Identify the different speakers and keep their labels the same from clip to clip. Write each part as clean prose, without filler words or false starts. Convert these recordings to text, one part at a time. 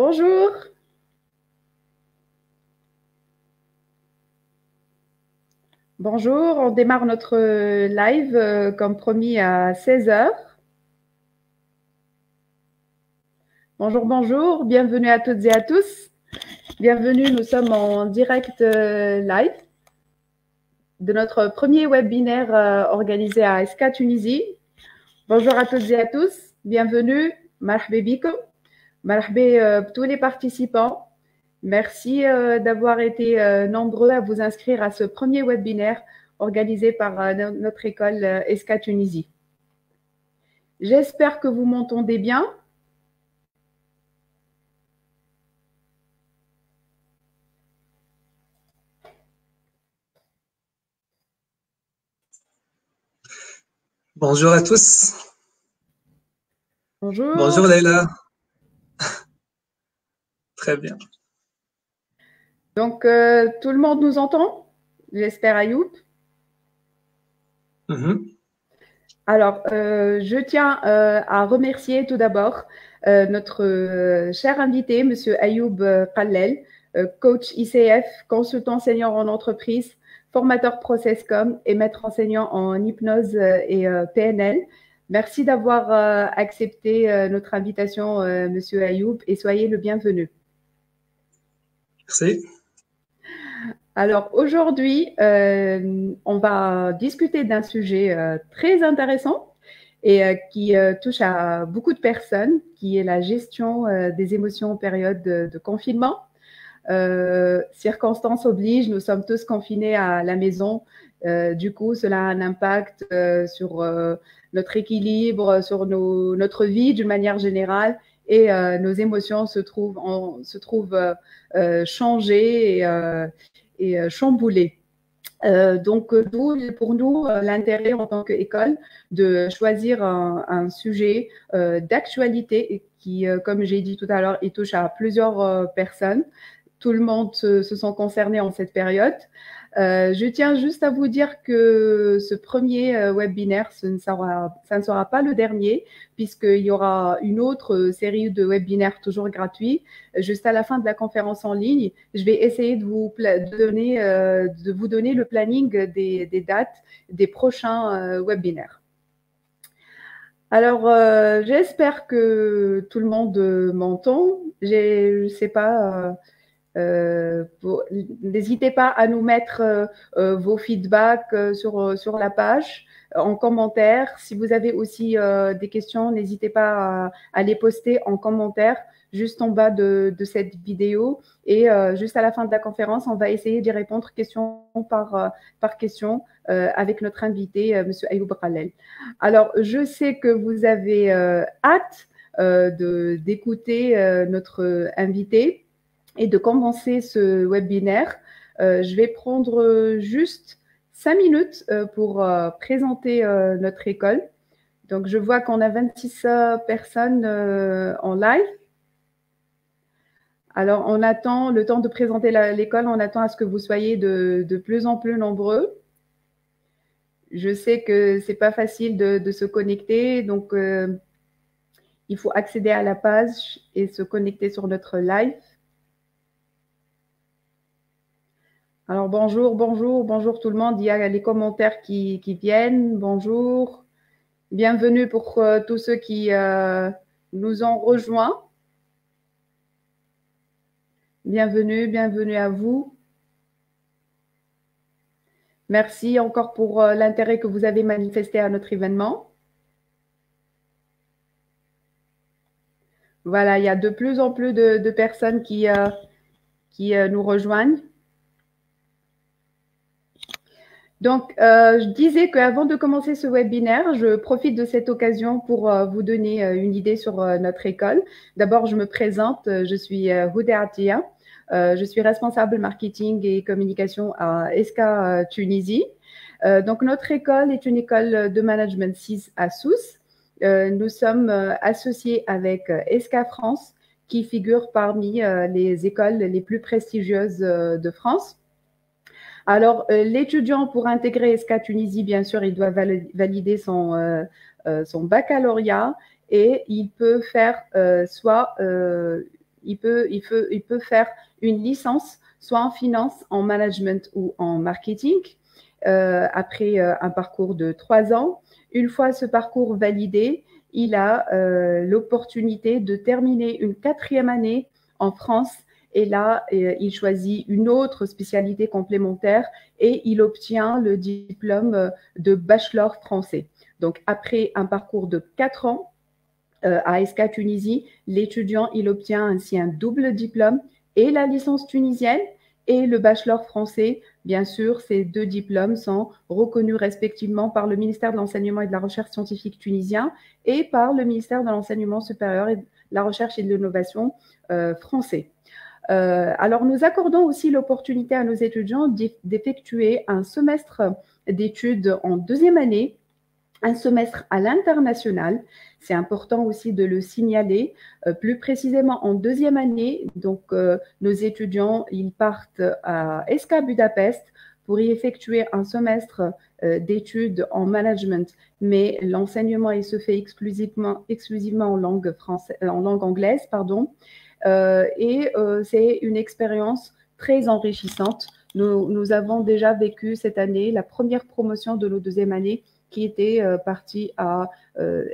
Speaker 1: Bonjour. Bonjour, on démarre notre live comme promis à 16 heures. Bonjour, bonjour, bienvenue à toutes et à tous. Bienvenue, nous sommes en direct live de notre premier webinaire organisé à ESCA Tunisie. Bonjour à toutes et à tous, bienvenue, marhaba bikum, marhaba tous les participants. Merci d'avoir été nombreux à vous inscrire à ce premier webinaire organisé par notre école ESCA Tunisie. J'espère que vous m'entendez bien.
Speaker 2: Bonjour à tous.
Speaker 1: Bonjour.
Speaker 2: Bonjour Leïla. Très bien.
Speaker 1: Donc, tout le monde nous entend? J'espère, Ayoub. Alors, je tiens à remercier tout d'abord notre cher invité, Monsieur Ayoub Kallel, coach ICF, consultant senior en entreprise, formateur ProcessCom et maître enseignant en hypnose et PNL. Merci d'avoir accepté notre invitation, Monsieur Ayoub, et soyez le bienvenu.
Speaker 2: Merci.
Speaker 1: Alors aujourd'hui, on va discuter d'un sujet très intéressant et qui touche à beaucoup de personnes, qui est la gestion des émotions en période de confinement. Circonstances obligent, nous sommes tous confinés à la maison. Du coup, cela a un impact sur notre équilibre, sur notre vie d'une manière générale, et nos émotions se trouvent changées et chamboulées. Donc, d'où pour nous l'intérêt en tant qu'école de choisir un sujet d'actualité qui, comme j'ai dit tout à l'heure, il touche à plusieurs personnes. Tout le monde se sent concerné en cette période. Je tiens juste à vous dire que ce premier webinaire, ça ne sera pas le dernier, puisqu'il y aura une autre série de webinaires toujours gratuits. Juste à la fin de la conférence en ligne, je vais essayer de vous donner le planning des dates des prochains webinaires. Alors, j'espère que tout le monde m'entend. Je ne sais pas... N'hésitez pas à nous mettre vos feedbacks sur la page, en commentaire. Si vous avez aussi des questions, n'hésitez pas à les poster en commentaire juste en bas de cette vidéo. Et juste à la fin de la conférence, on va essayer d'y répondre question par question avec notre invité, M. Ayoub Kallel. Alors, je sais que vous avez hâte d'écouter notre invité et de commencer ce webinaire. Je vais prendre juste 5 minutes pour présenter notre école. Donc, je vois qu'on a 26 personnes en live. Alors, on attend le temps de présenter l'école, on attend à ce que vous soyez de plus en plus nombreux. Je sais que ce n'est pas facile de se connecter, donc il faut accéder à la page et se connecter sur notre live. Alors, bonjour, bonjour, bonjour tout le monde. Il y a les commentaires qui viennent. Bonjour. Bienvenue pour tous ceux qui nous ont rejoints. Bienvenue, bienvenue à vous. Merci encore pour l'intérêt que vous avez manifesté à notre événement. Voilà, il y a de plus en plus de personnes qui nous rejoignent. Donc, je disais qu'avant de commencer ce webinaire, je profite de cette occasion pour vous donner une idée sur notre école. D'abord, je me présente, je suis Houda Atia, je suis responsable marketing et communication à ESCA Tunisie. Donc, notre école est une école de management 6 à Sousse. Nous sommes associés avec ESCA France, qui figure parmi les écoles les plus prestigieuses de France. Alors, l'étudiant, pour intégrer ESCA Tunisie, bien sûr, il doit valider son baccalauréat et il peut faire soit il peut faire une licence, soit en finance, en management ou en marketing, après un parcours de 3 ans. Une fois ce parcours validé, il a l'opportunité de terminer une 4e année en France. Et là, il choisit une autre spécialité complémentaire et il obtient le diplôme de bachelor français. Donc, après un parcours de 4 ans à ESCA Tunisie, l'étudiant, il obtient ainsi un double diplôme et la licence tunisienne et le bachelor français. Bien sûr, ces 2 diplômes sont reconnus respectivement par le ministère de l'Enseignement et de la Recherche scientifique tunisien et par le ministère de l'Enseignement supérieur et de la Recherche et de l'Innovation français. Alors, nous accordons aussi l'opportunité à nos étudiants d'effectuer un semestre d'études en 2e année, un semestre à l'international. C'est important aussi de le signaler. Plus précisément, en 2e année, donc nos étudiants, ils partent à ESCA Budapest pour y effectuer un semestre d'études en management, mais l'enseignement il se fait exclusivement en langue anglaise, pardon. Et c'est une expérience très enrichissante. Nous avons déjà vécu cette année la première promotion de nos 2e année qui était partie à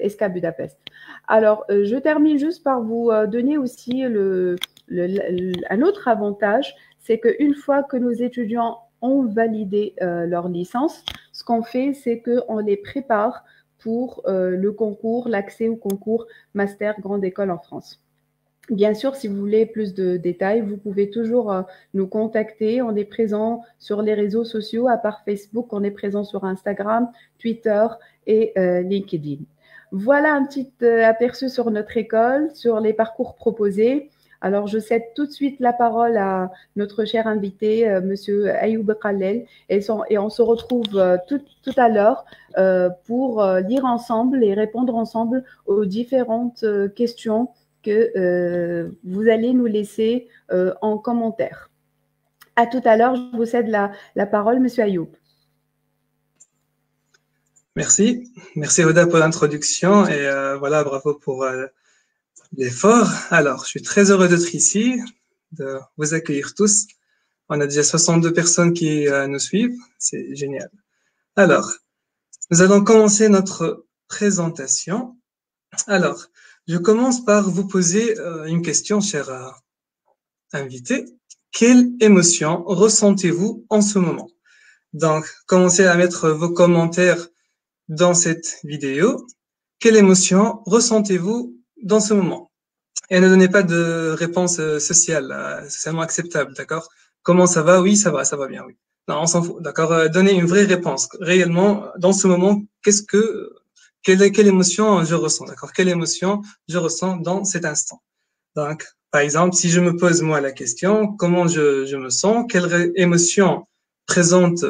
Speaker 1: ESCA Budapest. Alors, je termine juste par vous donner aussi un autre avantage, c'est qu'une fois que nos étudiants ont validé leur licence, ce qu'on fait, c'est qu'on les prépare pour le concours, l'accès au concours Master Grande École en France. Bien sûr, si vous voulez plus de détails, vous pouvez toujours nous contacter. On est présent sur les réseaux sociaux, à part Facebook, on est présent sur Instagram, Twitter et LinkedIn. Voilà un petit aperçu sur notre école, sur les parcours proposés. Alors, je cède tout de suite la parole à notre cher invité, Monsieur Ayoub Khalel, et on se retrouve tout à l'heure pour lire ensemble et répondre ensemble aux différentes questions que vous allez nous laisser en commentaire. À tout à l'heure, je vous cède la parole, Monsieur Ayoub.
Speaker 2: Merci. Merci Oda pour l'introduction et voilà, bravo pour l'effort. Alors, je suis très heureux d'être ici, de vous accueillir tous. On a déjà 62 personnes qui nous suivent, c'est génial. Alors, nous allons commencer notre présentation. Alors, je commence par vous poser une question, cher invité. Quelle émotion ressentez-vous en ce moment? Donc, commencez à mettre vos commentaires dans cette vidéo. Quelle émotion ressentez-vous dans ce moment? Et ne donnez pas de réponse socialement acceptable, d'accord? Comment ça va? Oui, ça va bien, oui. Non, on s'en fout, d'accord? Donnez une vraie réponse. Réellement, dans ce moment, quelle émotion je ressens, d'accord? Quelle émotion je ressens dans cet instant? Donc, par exemple, si je me pose moi la question, comment je me sens? Quelle émotion présente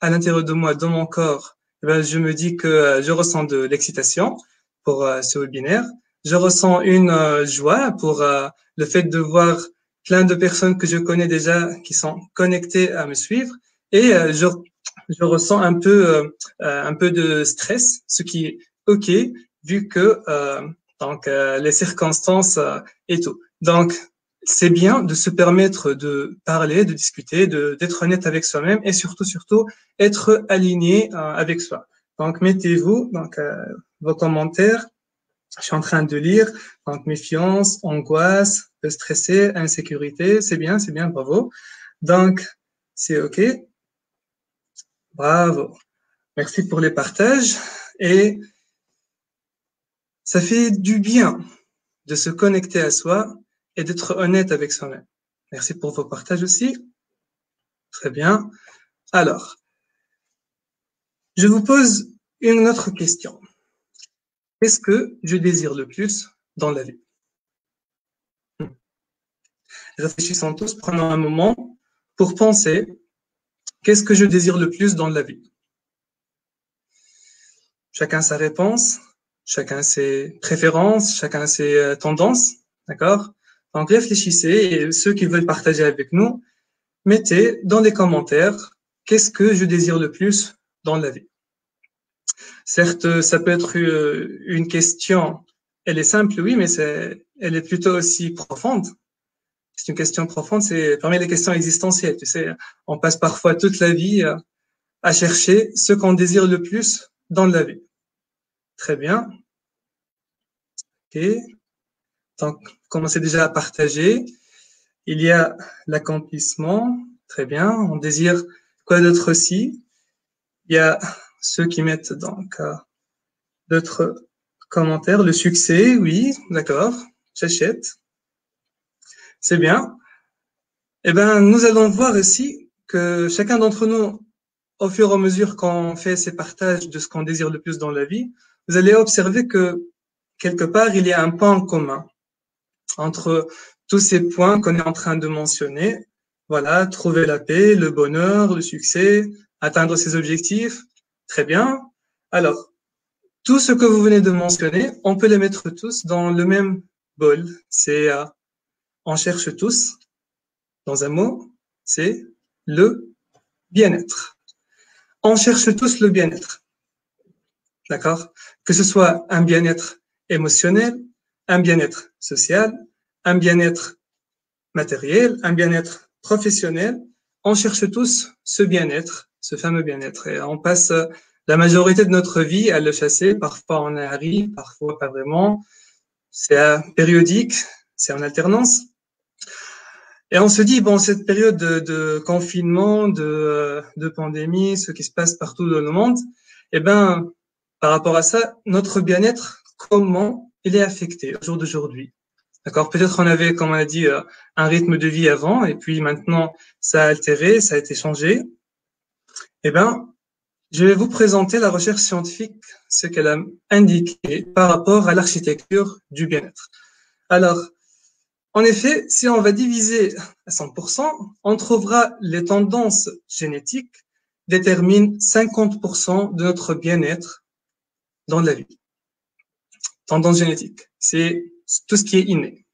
Speaker 2: à l'intérieur de moi, dans mon corps? Eh bien, je me dis que je ressens de l'excitation pour ce webinaire. Je ressens une joie pour le fait de voir plein de personnes que je connais déjà qui sont connectées à me suivre. Et je ressens un peu de stress, ce qui est OK, vu que les circonstances et tout. Donc, c'est bien de se permettre de parler, de discuter, d'être honnête avec soi-même et surtout être aligné avec soi. Donc, mettez-vous vos commentaires. Je suis en train de lire. Donc, méfiance, angoisse, stressé, insécurité. C'est bien, bravo. Donc, c'est OK. Bravo. Merci pour les partages. Et ça fait du bien de se connecter à soi et d'être honnête avec soi-même. Merci pour vos partages aussi. Très bien. Alors, je vous pose une autre question. Qu'est-ce que je désire le plus dans la vie? Réfléchissons tous, prenons un moment pour penser qu'est-ce que je désire le plus dans la vie? Chacun sa réponse, chacun ses préférences, chacun ses tendances, d'accord? Donc réfléchissez et ceux qui veulent partager avec nous, mettez dans les commentaires qu'est-ce que je désire le plus dans la vie. Certes, ça peut être une question elle est simple, oui, mais elle est plutôt aussi profonde. C'est une question profonde, c'est parmi les questions existentielles. Tu sais, on passe parfois toute la vie à chercher ce qu'on désire le plus dans la vie. Très bien. Ok. Donc, commencez déjà à partager. Il y a l'accomplissement. Très bien. On désire quoi d'autre aussi? Il y a ceux qui mettent donc d'autres commentaires. Le succès, oui, d'accord. J'achète. C'est bien. Eh ben, nous allons voir ici que chacun d'entre nous, au fur et à mesure qu'on fait ces partages de ce qu'on désire le plus dans la vie, vous allez observer que quelque part, il y a un point en commun entre tous ces points qu'on est en train de mentionner. Voilà, trouver la paix, le bonheur, le succès, atteindre ses objectifs. Très bien. Alors, tout ce que vous venez de mentionner, on peut les mettre tous dans le même bol. C'est, on cherche tous, dans un mot, c'est le bien-être. On cherche tous le bien-être. D'accord? Que ce soit un bien-être émotionnel, un bien-être social, un bien-être matériel, un bien-être professionnel, on cherche tous ce bien-être, ce fameux bien-être. Et on passe la majorité de notre vie à le chasser. Parfois on arrive, parfois pas vraiment. C'est périodique, c'est en alternance. Et on se dit, bon, cette période de confinement, de pandémie, ce qui se passe partout dans le monde, eh ben, par rapport à ça, notre bien-être, comment il est affecté au jour d'aujourd'hui? D'accord? Peut-être on avait, comme on a dit, un rythme de vie avant, et puis maintenant, ça a altéré, ça a été changé. Eh ben, je vais vous présenter la recherche scientifique, ce qu'elle a indiqué par rapport à l'architecture du bien-être. Alors, en effet, si on va diviser à 100%, on trouvera les tendances génétiques déterminent 50% de notre bien-être dans la vie. Tendance génétique, c'est tout ce qui est inné.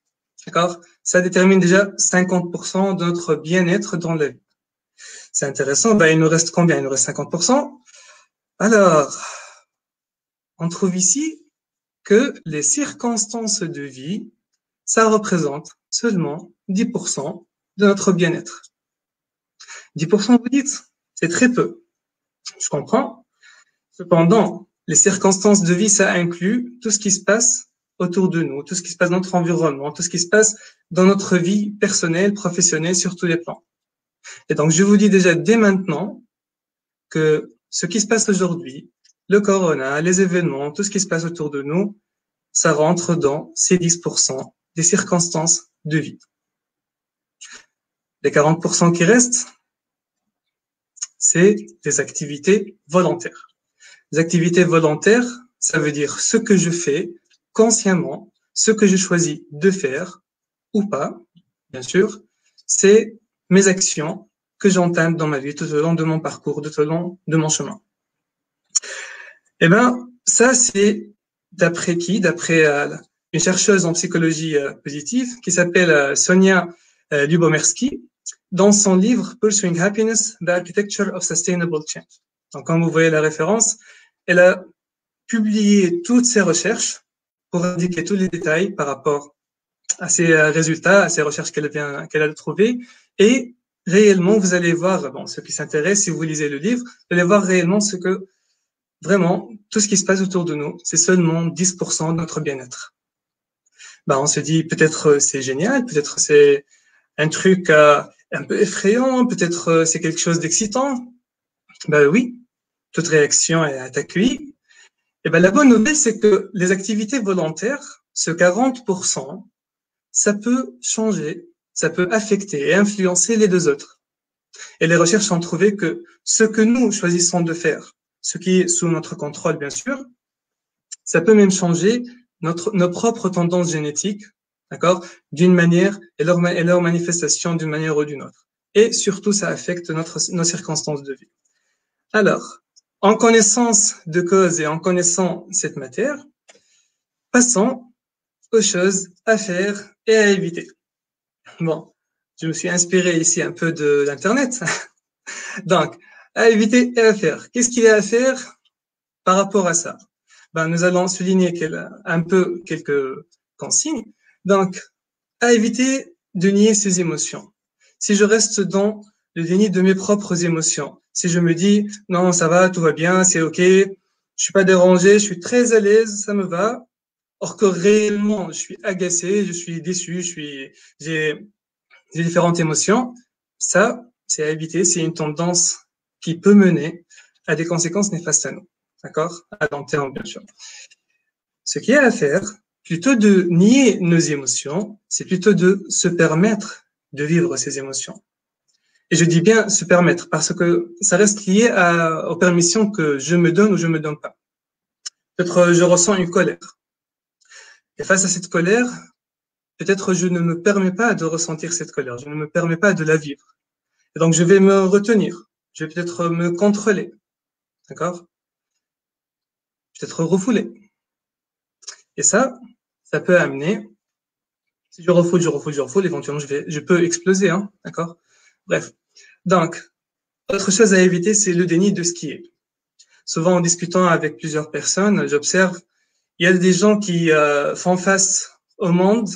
Speaker 2: D'accord? Ça détermine déjà 50% de notre bien-être dans la vie. C'est intéressant. Ben, il nous reste combien? Il nous reste 50%. Alors, on trouve ici que les circonstances de vie, ça représente seulement 10% de notre bien-être. 10%, vous dites, c'est très peu. Je comprends. Cependant, les circonstances de vie, ça inclut tout ce qui se passe autour de nous, tout ce qui se passe dans notre environnement, tout ce qui se passe dans notre vie personnelle, professionnelle, sur tous les plans. Et donc, je vous dis déjà dès maintenant que ce qui se passe aujourd'hui, le corona, les événements, tout ce qui se passe autour de nous, ça rentre dans ces 10% des circonstances de vie. Les 40% qui restent, c'est des activités volontaires. Les activités volontaires, ça veut dire ce que je fais consciemment, ce que je choisis de faire ou pas, bien sûr, c'est mes actions que j'entame dans ma vie tout au long de mon parcours, tout au long de mon chemin. Eh ben, ça c'est d'après qui? D'après une chercheuse en psychologie positive qui s'appelle Sonia Lyubomirsky, dans son livre Pursuing Happiness, The Architecture of Sustainable Change. Donc, comme vous voyez la référence, elle a publié toutes ses recherches pour indiquer tous les détails par rapport à ses résultats, à ses recherches qu'elle a trouvées. Et réellement, vous allez voir, bon, ceux qui s'intéressent, si vous lisez le livre, vous allez voir réellement ce que, vraiment, tout ce qui se passe autour de nous, c'est seulement 10% de notre bien-être. Ben, on se dit, peut-être c'est génial, peut-être c'est un truc un peu effrayant, peut-être c'est quelque chose d'excitant. Ben oui, toute réaction est accueillie. Et ben la bonne nouvelle, c'est que les activités volontaires, ce 40%, ça peut changer, ça peut affecter et influencer les deux autres. Et les recherches ont trouvé que ce que nous choisissons de faire, ce qui est sous notre contrôle, bien sûr, ça peut même changer nos propres tendances génétiques, d'accord, d'une manière et leur manifestation d'une manière ou d'une autre. Et surtout, ça affecte nos circonstances de vie. Alors, en connaissance de cause et en connaissant cette matière, passons aux choses à faire et à éviter. Bon, je me suis inspiré ici un peu de l'Internet. Donc, à éviter et à faire. Qu'est-ce qu'il y a à faire par rapport à ça? Ben, nous allons souligner un peu quelques consignes. Donc, à éviter de nier ses émotions. Si je reste dans le déni de mes propres émotions, si je me dis non, ça va, tout va bien, c'est ok, je suis pas dérangé, je suis très à l'aise, ça me va, or que réellement je suis agacé, je suis déçu, j'ai différentes émotions, ça, c'est à éviter, c'est une tendance qui peut mener à des conséquences néfastes à nous, d'accord, à long terme bien sûr. Ce qui est à faire, plutôt de nier nos émotions, c'est plutôt de se permettre de vivre ces émotions. Et je dis bien se permettre parce que ça reste lié aux permissions que je me donne ou je me donne pas. Peut-être je ressens une colère. Et face à cette colère, peut-être je ne me permets pas de ressentir cette colère. Je ne me permets pas de la vivre. Et donc je vais me retenir. Je vais peut-être me contrôler. D'accord? Peut-être refouler. Et ça peut amener, si je refoule, éventuellement je peux exploser, hein, d'accord? Bref. Donc, autre chose à éviter, c'est le déni de ce qui est. Souvent, en discutant avec plusieurs personnes, j'observe, il y a des gens qui font face au monde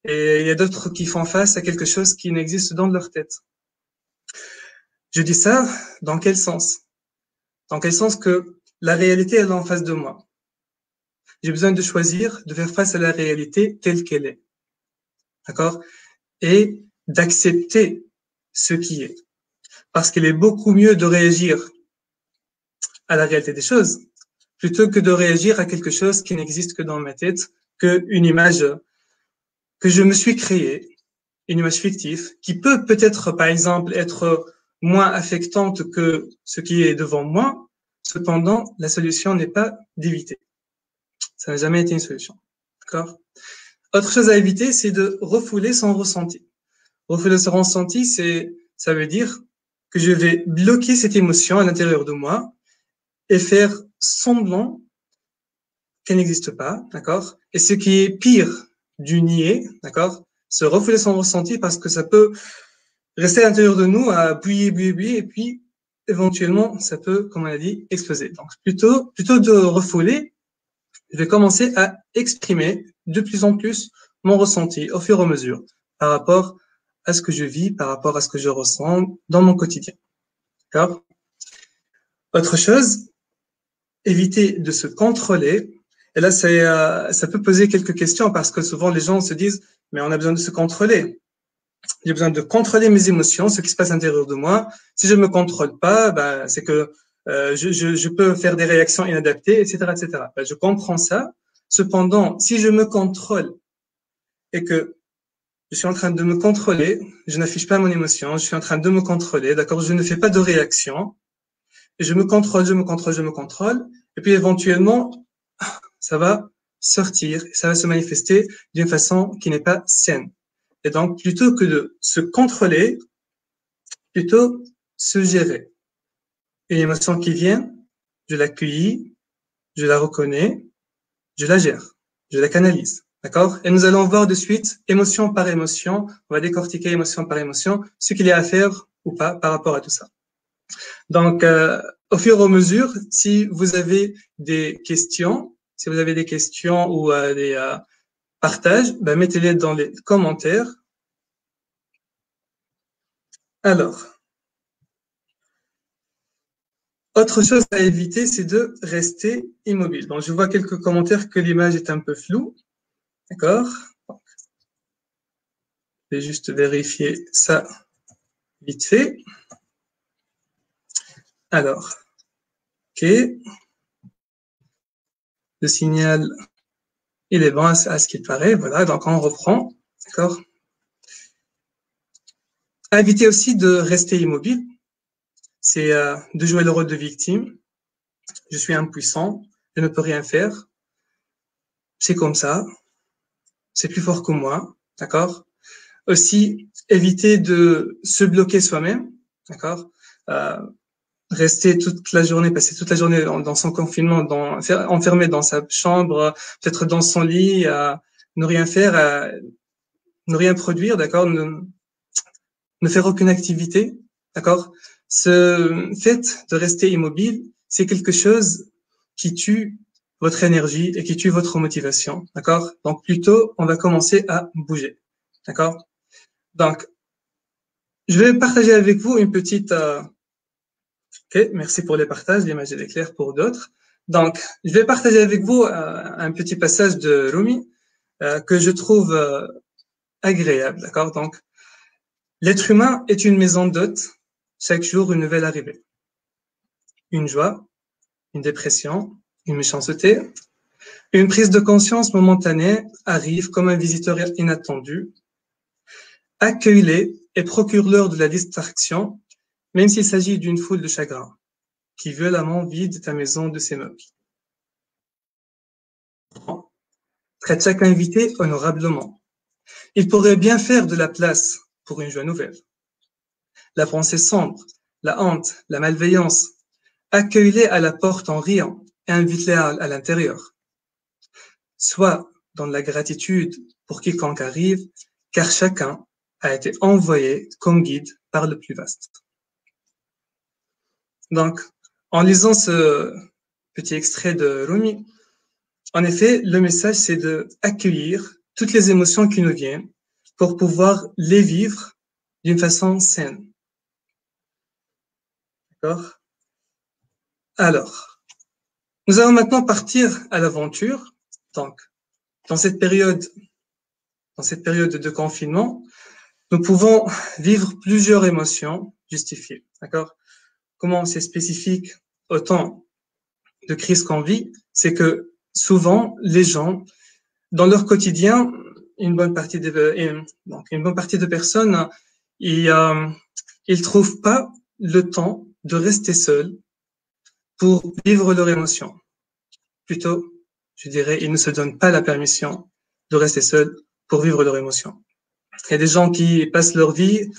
Speaker 2: et il y a d'autres qui font face à quelque chose qui n'existe dans leur tête. Je dis ça dans quel sens? Dans quel sens que la réalité, elle est en face de moi. J'ai besoin de choisir, de faire face à la réalité telle qu'elle est. D'accord? Et d'accepter ce qui est. Parce qu'il est beaucoup mieux de réagir à la réalité des choses plutôt que de réagir à quelque chose qui n'existe que dans ma tête, qu'une image que je me suis créée, une image fictive, qui peut peut-être, par exemple, être moins affectante que ce qui est devant moi. Cependant, la solution n'est pas d'éviter. Ça n'a jamais été une solution. D'accord? Autre chose à éviter, c'est de refouler son ressenti. Refouler son ressenti, ça veut dire que je vais bloquer cette émotion à l'intérieur de moi et faire semblant qu'elle n'existe pas, d'accord? Et ce qui est pire du nier, d'accord? Se refouler son ressenti parce que ça peut rester à l'intérieur de nous à bouillir, et puis éventuellement, ça peut, comme on a dit, exploser. Donc, plutôt de refouler, je vais commencer à exprimer de plus en plus mon ressenti au fur et à mesure par rapport à ce que je vis, par rapport à ce que je ressens dans mon quotidien. D'accord? Autre chose, éviter de se contrôler. Et là, ça peut poser quelques questions parce que souvent les gens se disent, mais on a besoin de se contrôler. J'ai besoin de contrôler mes émotions, ce qui se passe à l'intérieur de moi. Si je me contrôle pas, ben, c'est que je peux faire des réactions inadaptées, etc., etc. Ben, je comprends ça. Cependant, si je me contrôle et que je suis en train de me contrôler, je n'affiche pas mon émotion, je suis en train de me contrôler, d'accord, je ne fais pas de réaction, et je me contrôle, et puis éventuellement, ça va sortir, ça va se manifester d'une façon qui n'est pas saine. Et donc, plutôt que de se contrôler, plutôt se gérer. Une émotion qui vient, je l'accueille, je la reconnais, je la gère, je la canalise. D'accord? Et nous allons voir de suite, émotion par émotion, on va décortiquer émotion par émotion, ce qu'il y a à faire ou pas par rapport à tout ça. Donc, au fur et à mesure, si vous avez des questions, ou des partages, ben, mettez-les dans les commentaires. Alors, autre chose à éviter, c'est de rester immobile. Bon, je vois quelques commentaires que l'image est un peu floue. D'accord? Je vais juste vérifier ça vite fait. Alors, ok. Le signal, il est bon à ce qu'il paraît. Voilà, donc on reprend. D'accord? À éviter aussi de rester immobile. C'est de jouer le rôle de victime. Je suis impuissant, je ne peux rien faire. C'est comme ça. C'est plus fort que moi. D'accord? Aussi, éviter de se bloquer soi-même. D'accord? Rester toute la journée, passer toute la journée dans son confinement, enfermé dans sa chambre, peut-être dans son lit, ne rien faire, ne rien produire, d'accord, ne faire aucune activité, d'accord. Ce fait de rester immobile, c'est quelque chose qui tue votre énergie et qui tue votre motivation. D'accord? Donc, plutôt, on va commencer à bouger. D'accord? Donc, je vais partager avec vous une petite... Ok, merci pour les partages, l'image est claire pour d'autres. Donc, je vais partager avec vous un petit passage de Rumi que je trouve agréable. D'accord? Donc, l'être humain est une maison d'hôtes, chaque jour une nouvelle arrivée. Une joie, une dépression, une méchanceté, une prise de conscience momentanée arrive comme un visiteur inattendu. Accueille-les et procure-leur de la distraction, même s'il s'agit d'une foule de chagrins qui violemment vide ta maison de ses meubles. Traite chaque invité honorablement. Il pourrait bien faire de la place pour une joie nouvelle. La pensée sombre, la honte, la malveillance, accueille-les à la porte en riant et invite-les à l'intérieur. Sois dans la gratitude pour quiconque arrive, car chacun a été envoyé comme guide par le plus vaste. Donc, en lisant ce petit extrait de Rumi, en effet, le message, c'est d'accueillir toutes les émotions qui nous viennent pour pouvoir les vivre d'une façon saine. D'accord? Alors, nous allons maintenant partir à l'aventure. Donc, dans cette période de confinement, nous pouvons vivre plusieurs émotions justifiées. D'accord? Comment c'est spécifique au temps de crise qu'on vit, c'est que souvent, les gens, dans leur quotidien, une bonne partie de personnes, ils trouvent pas le temps de rester seuls pour vivre leurs émotions. Plutôt, je dirais, ils ne se donnent pas la permission de rester seuls pour vivre leurs émotions. Il y a des gens qui passent leur vie,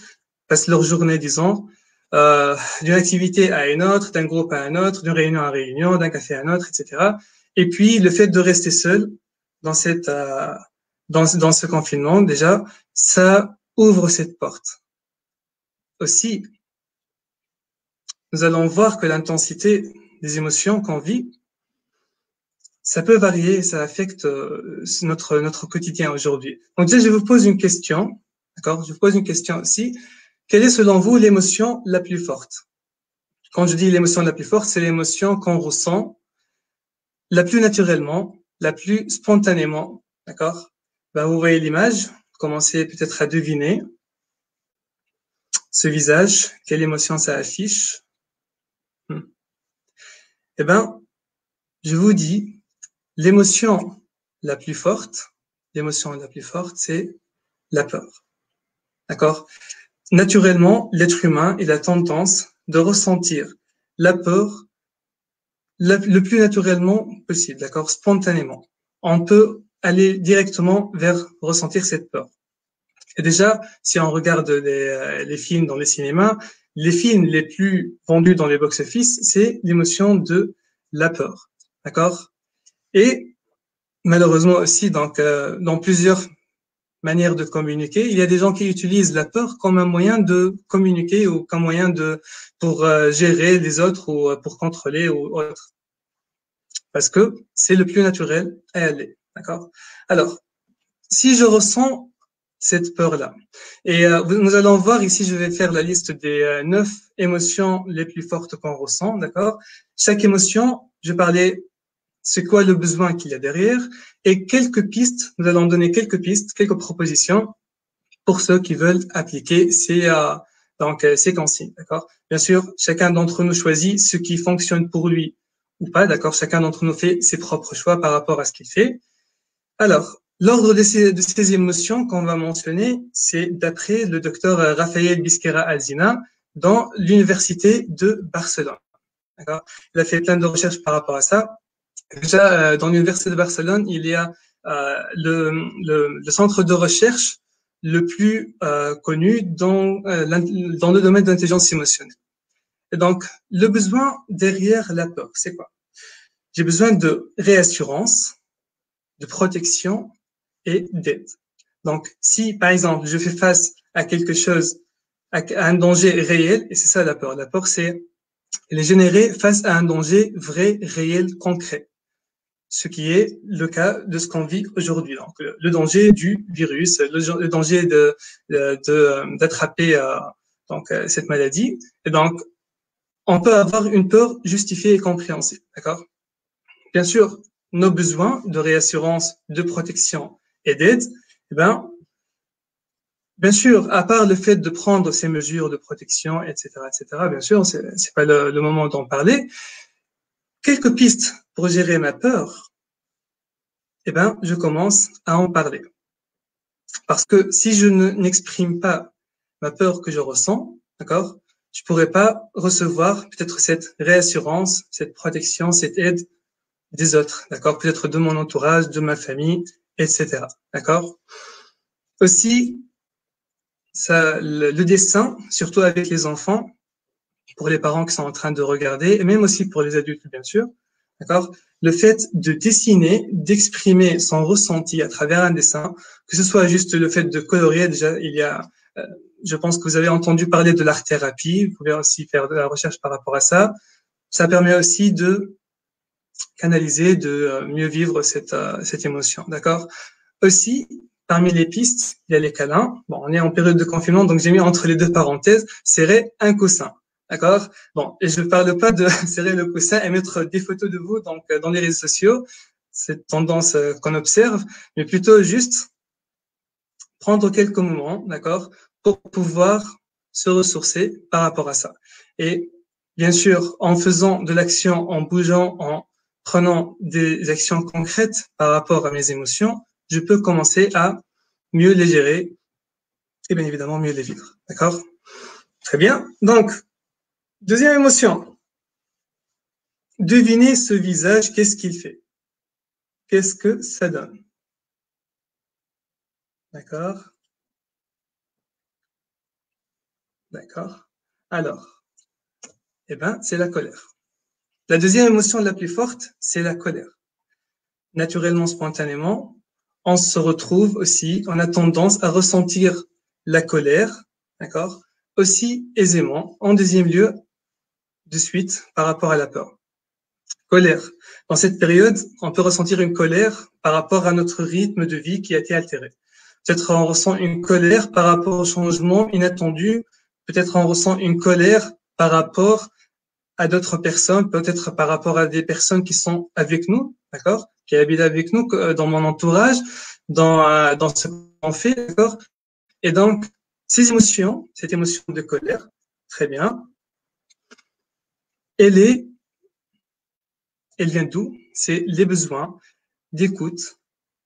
Speaker 2: passent leur journée, disons, d'une activité à une autre, d'un groupe à un autre, d'une réunion à réunion, d'un café à un autre, etc. Et puis, le fait de rester seul dans dans ce confinement, déjà, ça ouvre cette porte. Aussi, nous allons voir que l'intensité des émotions qu'on vit, ça peut varier, ça affecte notre quotidien aujourd'hui. Donc déjà, je vous pose une question, d'accord? Je vous pose une question aussi. Quelle est selon vous l'émotion la plus forte? Quand je dis l'émotion la plus forte, c'est l'émotion qu'on ressent la plus naturellement, la plus spontanément, d'accord? Ben, vous voyez l'image, commencez peut-être à deviner ce visage, quelle émotion ça affiche. Eh ben, je vous dis, l'émotion la plus forte, c'est la peur. D'accord? Naturellement, l'être humain, il a tendance de ressentir la peur le plus naturellement possible, d'accord? Spontanément. On peut aller directement vers ressentir cette peur. Et déjà, si on regarde les films dans les cinémas, les films les plus vendus dans les box-office, c'est l'émotion de la peur, d'accord? Et malheureusement aussi, donc, dans plusieurs manières de communiquer, il y a des gens qui utilisent la peur comme un moyen de communiquer ou comme moyen pour gérer les autres ou pour contrôler ou autre. Parce que c'est le plus naturel à aller, d'accord? Alors, si je ressens cette peur-là, et nous allons voir ici, je vais faire la liste des 9 émotions les plus fortes qu'on ressent, d'accord? Chaque émotion, je parlais c'est quoi le besoin qu'il y a derrière, et quelques pistes, nous allons donner quelques pistes, quelques propositions pour ceux qui veulent appliquer ces consignes, d'accord? Bien sûr, chacun d'entre nous choisit ce qui fonctionne pour lui ou pas, d'accord? Chacun d'entre nous fait ses propres choix par rapport à ce qu'il fait. Alors, l'ordre de ces émotions qu'on va mentionner, c'est d'après le docteur Rafael Bisquera Alsina dans l'université de Barcelone, d'accord? Il a fait plein de recherches par rapport à ça. Déjà, dans l'université de Barcelone, il y a le centre de recherche le plus connu dans le domaine de l'intelligence émotionnelle. Et donc, le besoin derrière la peur, c'est quoi? J'ai besoin de réassurance, de protection et d'aide. Donc, si, par exemple, je fais face à quelque chose, à un danger réel, et c'est ça la peur. La peur, c'est elle est générée face à un danger vrai, réel, concret. ce qui est le cas de ce qu'on vit aujourd'hui. Donc, le danger du virus, le danger d'attraper cette maladie. Et donc, on peut avoir une peur justifiée et compréhensible, d'accord? Bien sûr, nos besoins de réassurance, de protection et d'aide, eh ben, bien sûr, à part le fait de prendre ces mesures de protection, etc., bien sûr, c'est pas le moment d'en parler. Quelques pistes pour gérer ma peur, eh ben, je commence à en parler. Parce que si je n'exprime pas ma peur que je ressens, d'accord, je pourrais pas recevoir peut-être cette réassurance, cette protection, cette aide des autres, d'accord, peut-être de mon entourage, de ma famille, etc., d'accord. Aussi, le dessin, surtout avec les enfants, pour les parents qui sont en train de regarder, et même aussi pour les adultes, bien sûr, d'accord, le fait de dessiner, d'exprimer son ressenti à travers un dessin, que ce soit juste le fait de colorier, déjà, il y a, je pense que vous avez entendu parler de l'art-thérapie, vous pouvez aussi faire de la recherche par rapport à ça. Ça permet aussi de canaliser, de mieux vivre cette émotion, d'accord. Aussi, parmi les pistes, il y a les câlins. Bon, on est en période de confinement, donc j'ai mis entre les deux parenthèses, serrer un coussin. D'accord? Bon, et je ne parle pas de serrer le coussin et mettre des photos de vous donc, dans les réseaux sociaux, cette tendance qu'on observe, mais plutôt juste prendre quelques moments, d'accord, pour pouvoir se ressourcer par rapport à ça. Et bien sûr, en faisant de l'action, en bougeant, en prenant des actions concrètes par rapport à mes émotions, je peux commencer à mieux les gérer et bien évidemment mieux les vivre. D'accord? Très bien. Donc, deuxième émotion. Devinez ce visage, qu'est-ce qu'il fait? Qu'est-ce que ça donne? D'accord? D'accord. Alors, eh ben, c'est la colère. La deuxième émotion la plus forte, c'est la colère. Naturellement, spontanément, on se retrouve aussi, on a tendance à ressentir la colère, d'accord, aussi aisément, en deuxième lieu, de suite, par rapport à la peur. Colère. Dans cette période, on peut ressentir une colère par rapport à notre rythme de vie qui a été altéré. Peut-être on ressent une colère par rapport au changement inattendu. Peut-être on ressent une colère par rapport à d'autres personnes, peut-être par rapport à des personnes qui sont avec nous, d'accord, qui habitent avec nous, dans mon entourage, dans ce qu'on fait, d'accord. Et donc, ces émotions, cette émotion de colère, très bien, elle vient d'où? C'est les besoins d'écoute,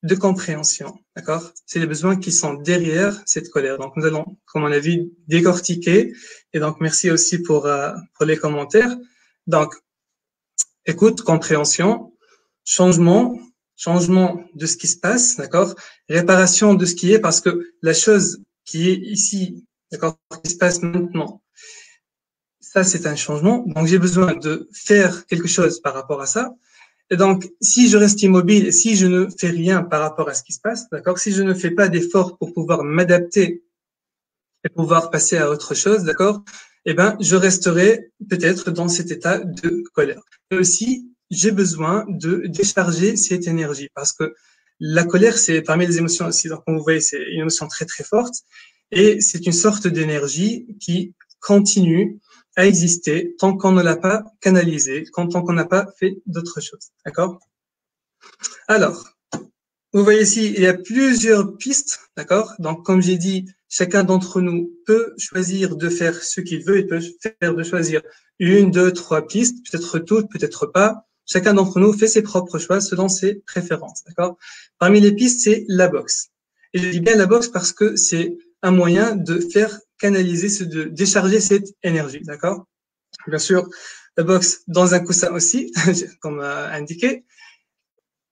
Speaker 2: de compréhension, d'accord? C'est les besoins qui sont derrière cette colère. Donc, nous allons, comme on a vu, décortiquer. Et donc, merci aussi pour les commentaires. Donc, écoute, compréhension, changement de ce qui se passe, d'accord? Réparation de ce qui est, parce que la chose qui est ici, d'accord, qui se passe maintenant, ça, c'est un changement. Donc, j'ai besoin de faire quelque chose par rapport à ça. Et donc, si je reste immobile, si je ne fais rien par rapport à ce qui se passe, d'accord, si je ne fais pas d'efforts pour pouvoir m'adapter et pouvoir passer à autre chose, d'accord, eh ben, je resterai peut-être dans cet état de colère. Et aussi, j'ai besoin de décharger cette énergie parce que la colère, c'est parmi les émotions aussi. Donc, comme vous voyez, c'est une émotion très, très forte et c'est une sorte d'énergie qui continue à exister tant qu'on ne l'a pas canalisé, tant qu'on n'a pas fait d'autres choses. D'accord? Alors, vous voyez ici, il y a plusieurs pistes, d'accord? Donc, comme j'ai dit, chacun d'entre nous peut choisir de faire ce qu'il veut, il peut faire de choisir une, deux, trois pistes, peut-être toutes, peut-être pas. Chacun d'entre nous fait ses propres choix selon ses préférences, d'accord? Parmi les pistes, c'est la boxe. Et je dis bien la boxe parce que c'est un moyen de faire canaliser, de décharger cette énergie, d'accord? Bien sûr, la boxe dans un coussin aussi, comme indiqué.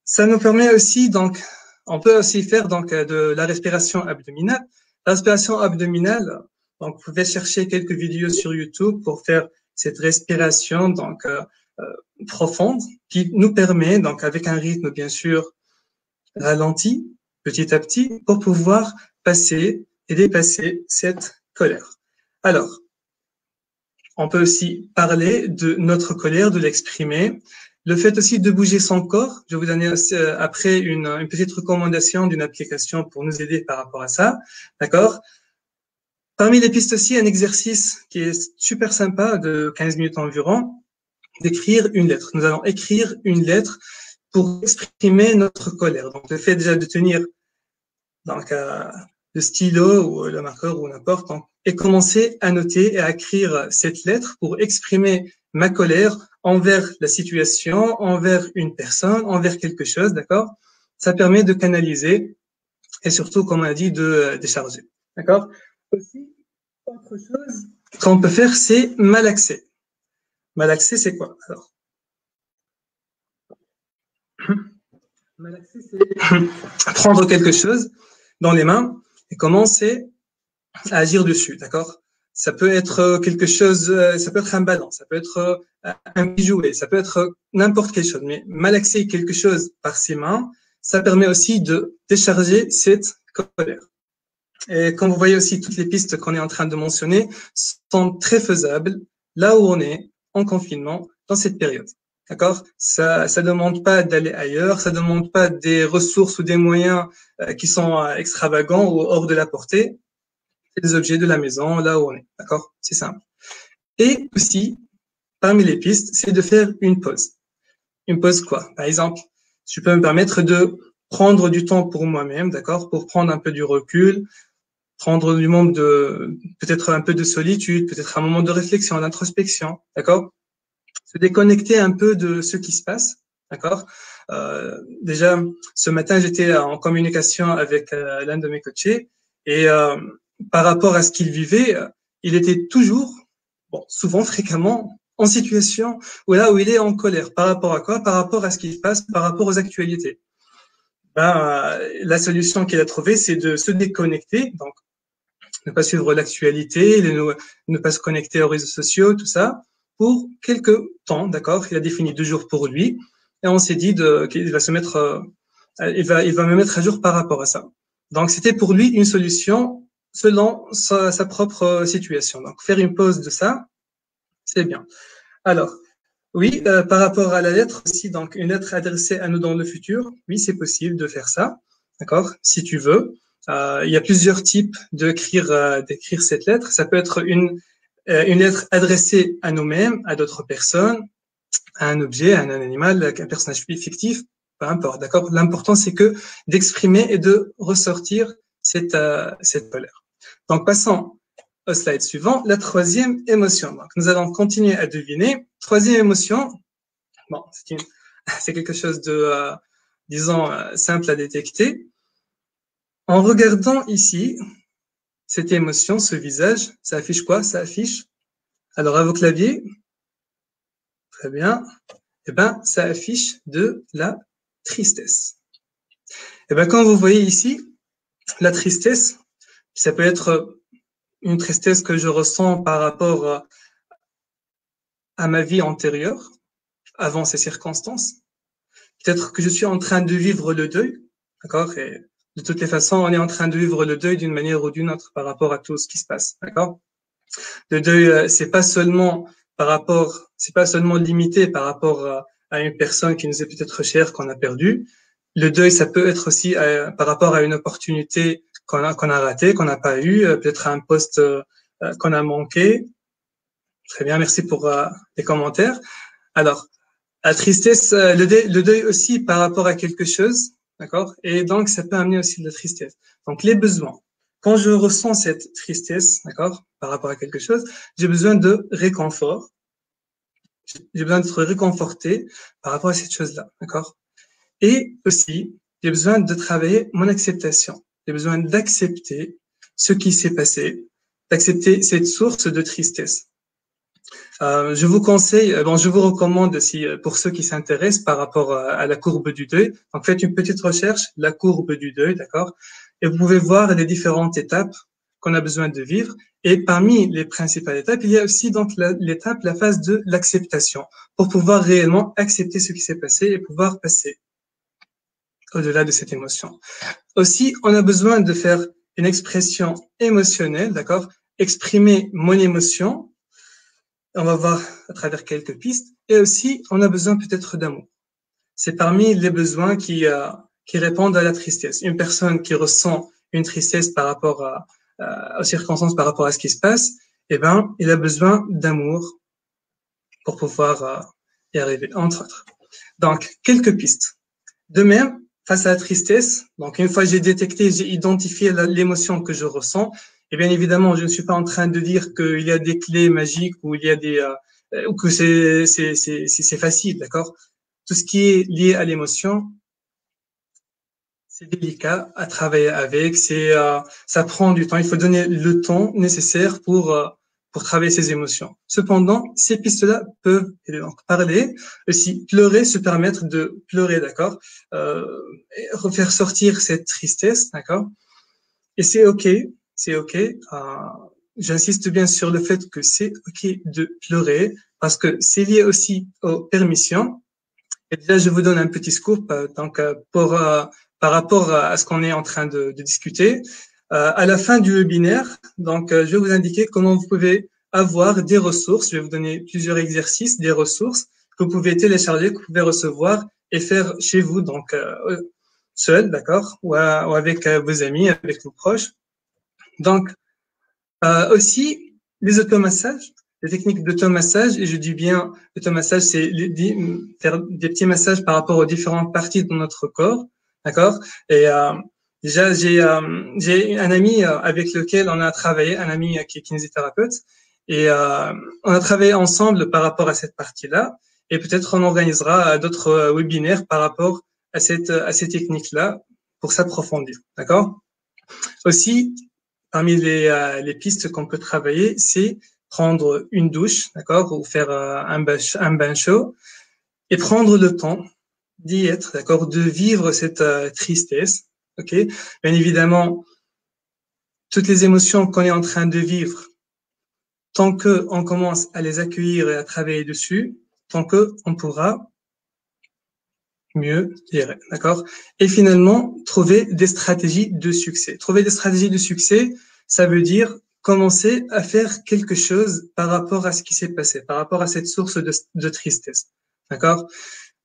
Speaker 2: Ça nous permet aussi, donc, on peut aussi faire donc de la respiration abdominale. La respiration abdominale, donc, vous pouvez chercher quelques vidéos sur YouTube pour faire cette respiration donc profonde qui nous permet, donc, avec un rythme bien sûr ralenti, petit à petit, pour pouvoir passer et dépasser cette colère. Alors, on peut aussi parler de notre colère, de l'exprimer. Le fait aussi de bouger son corps. Je vais vous donner après une petite recommandation d'une application pour nous aider par rapport à ça. D'accord? Parmi les pistes aussi, un exercice qui est super sympa de 15 minutes environ, d'écrire une lettre. Nous allons écrire une lettre pour exprimer notre colère. Donc, le fait déjà de tenir donc, le stylo ou le marqueur ou n'importe, et commencer à noter et à écrire cette lettre pour exprimer ma colère envers la situation, envers une personne, envers quelque chose, d'accord? Ça permet de canaliser et surtout, comme on a dit, de décharger, d'accord? Aussi, autre chose qu'on peut faire, c'est malaxer. Malaxer, c'est quoi? Alors, malaxer, c'est prendre quelque chose dans les mains et commencer à agir dessus, d'accord? Ça peut être quelque chose, ça peut être un ballon, ça peut être un jouet, ça peut être n'importe quelle chose, mais malaxer quelque chose par ses mains, ça permet aussi de décharger cette colère. Et comme vous voyez aussi, toutes les pistes qu'on est en train de mentionner sont très faisables là où on est en confinement dans cette période. D'accord? Ça demande pas d'aller ailleurs, ça demande pas des ressources ou des moyens qui sont extravagants ou hors de la portée. C'est des objets de la maison, là où on est. D'accord? C'est simple. Et aussi, parmi les pistes, c'est de faire une pause. Une pause quoi? Par exemple, je peux me permettre de prendre du temps pour moi-même, d'accord? Pour prendre un peu du recul, prendre du moment de, peut-être un peu de solitude, peut-être un moment de réflexion, d'introspection, d'accord? Se déconnecter un peu de ce qui se passe, d'accord? Déjà, ce matin, j'étais en communication avec l'un de mes coachés et par rapport à ce qu'il vivait, il était toujours, bon, souvent, fréquemment, en situation où là où il est en colère. Par rapport à quoi? Par rapport à ce qui se passe, par rapport aux actualités. La solution qu'il a trouvée, c'est de se déconnecter, donc ne pas suivre l'actualité, ne pas se connecter aux réseaux sociaux, tout ça, pour quelques temps, d'accord? Il a défini 2 jours pour lui, et on s'est dit qu'il va se mettre, il va me mettre à jour par rapport à ça. Donc c'était pour lui une solution selon sa propre situation. Donc faire une pause de ça, c'est bien. Alors, oui, par rapport à la lettre aussi, donc une lettre adressée à nous dans le futur, oui, c'est possible de faire ça, d'accord, si tu veux. Il y a plusieurs types d'écrire cette lettre. Ça peut être une lettre adressée à nous-mêmes, à d'autres personnes, à un objet, à un animal, à un personnage fictif, peu importe, d'accord. L'important, c'est que d'exprimer et de ressortir cette colère. Donc, passons au slide suivant, la troisième émotion. Donc, nous allons continuer à deviner. Troisième émotion, bon, c'est quelque chose de, disons, simple à détecter. En regardant ici, cette émotion, ce visage, ça affiche quoi? Ça affiche, alors à vos claviers, très bien, eh ben, ça affiche de la tristesse. Eh ben, quand vous voyez ici, la tristesse, ça peut être une tristesse que je ressens par rapport à ma vie antérieure, avant ces circonstances. Peut-être que je suis en train de vivre le deuil, d'accord? Et de toutes les façons, on est en train de vivre le deuil d'une manière ou d'une autre par rapport à tout ce qui se passe, d'accord? Le deuil, c'est pas seulement limité par rapport à une personne qui nous est peut-être chère, qu'on a perdue. Le deuil, ça peut être aussi par rapport à une opportunité qu'on a ratée, qu'on n'a pas eu, peut-être un poste qu'on a manqué. Très bien, merci pour les commentaires. Alors, la tristesse, le deuil aussi par rapport à quelque chose, d'accord? Et donc, ça peut amener aussi de la tristesse. Donc, les besoins. Quand je ressens cette tristesse, d'accord, par rapport à quelque chose, j'ai besoin de réconfort. J'ai besoin d'être réconforté par rapport à cette chose-là, d'accord? Et aussi, j'ai besoin de travailler mon acceptation. J'ai besoin d'accepter ce qui s'est passé, d'accepter cette source de tristesse. Je vous conseille, je vous recommande si pour ceux qui s'intéressent par rapport à la courbe du deuil, donc faites une petite recherche, la courbe du deuil, d'accord, et vous pouvez voir les différentes étapes qu'on a besoin de vivre. Et parmi les principales étapes, il y a aussi donc la phase de l'acceptation, pour pouvoir réellement accepter ce qui s'est passé et pouvoir passer au-delà de cette émotion. Aussi, on a besoin de faire une expression émotionnelle, d'accord, exprimer mon émotion. on va voir à travers quelques pistes. Et aussi, on a besoin peut-être d'amour. C'est parmi les besoins qui répondent à la tristesse. Une personne qui ressent une tristesse par rapport aux circonstances, par rapport à ce qui se passe, eh ben, il a besoin d'amour pour pouvoir y arriver, entre autres. Donc, quelques pistes. De même, face à la tristesse, donc une fois j'ai détecté, j'ai identifié l'émotion que je ressens, et bien évidemment, je ne suis pas en train de dire qu'il y a des clés magiques ou il y a ou que c'est facile, d'accord? Tout ce qui est lié à l'émotion, c'est délicat à travailler avec, ça prend du temps, il faut donner le temps nécessaire pour travailler ses émotions. Cependant, ces pistes-là peuvent donc parler, aussi pleurer, se permettre de pleurer, d'accord, refaire sortir cette tristesse, d'accord, et c'est ok, c'est ok. J'insiste bien sur le fait que c'est ok de pleurer parce que c'est lié aussi aux permissions. Et déjà, je vous donne un petit scoop, donc par rapport à ce qu'on est en train de discuter. À la fin du webinaire, donc je vais vous indiquer comment vous pouvez avoir des ressources. Je vais vous donner plusieurs exercices, des ressources que vous pouvez télécharger, que vous pouvez recevoir et faire chez vous, donc seul, d'accord, ou avec vos amis, avec vos proches. Donc aussi les automassages, les techniques d'automassage, et je dis bien automassage, c'est faire des petits massages par rapport aux différentes parties de notre corps, d'accord. Et déjà j'ai un ami avec lequel on a travaillé, un ami qui est kinésithérapeute, et on a travaillé ensemble par rapport à cette partie-là, et peut-être on organisera d'autres webinaires par rapport à ces techniques-là pour s'approfondir, d'accord. Aussi, parmi les pistes qu'on peut travailler, c'est prendre une douche, d'accord, ou faire un bain chaud, et prendre le temps d'y être, d'accord, de vivre cette tristesse, ok. Bien évidemment, toutes les émotions qu'on est en train de vivre, tant que on commence à les accueillir et à travailler dessus, tant que on pourra mieux gérer, d'accord. Et finalement, trouver des stratégies de succès. Trouver des stratégies de succès, ça veut dire commencer à faire quelque chose par rapport à ce qui s'est passé, par rapport à cette source de tristesse, d'accord.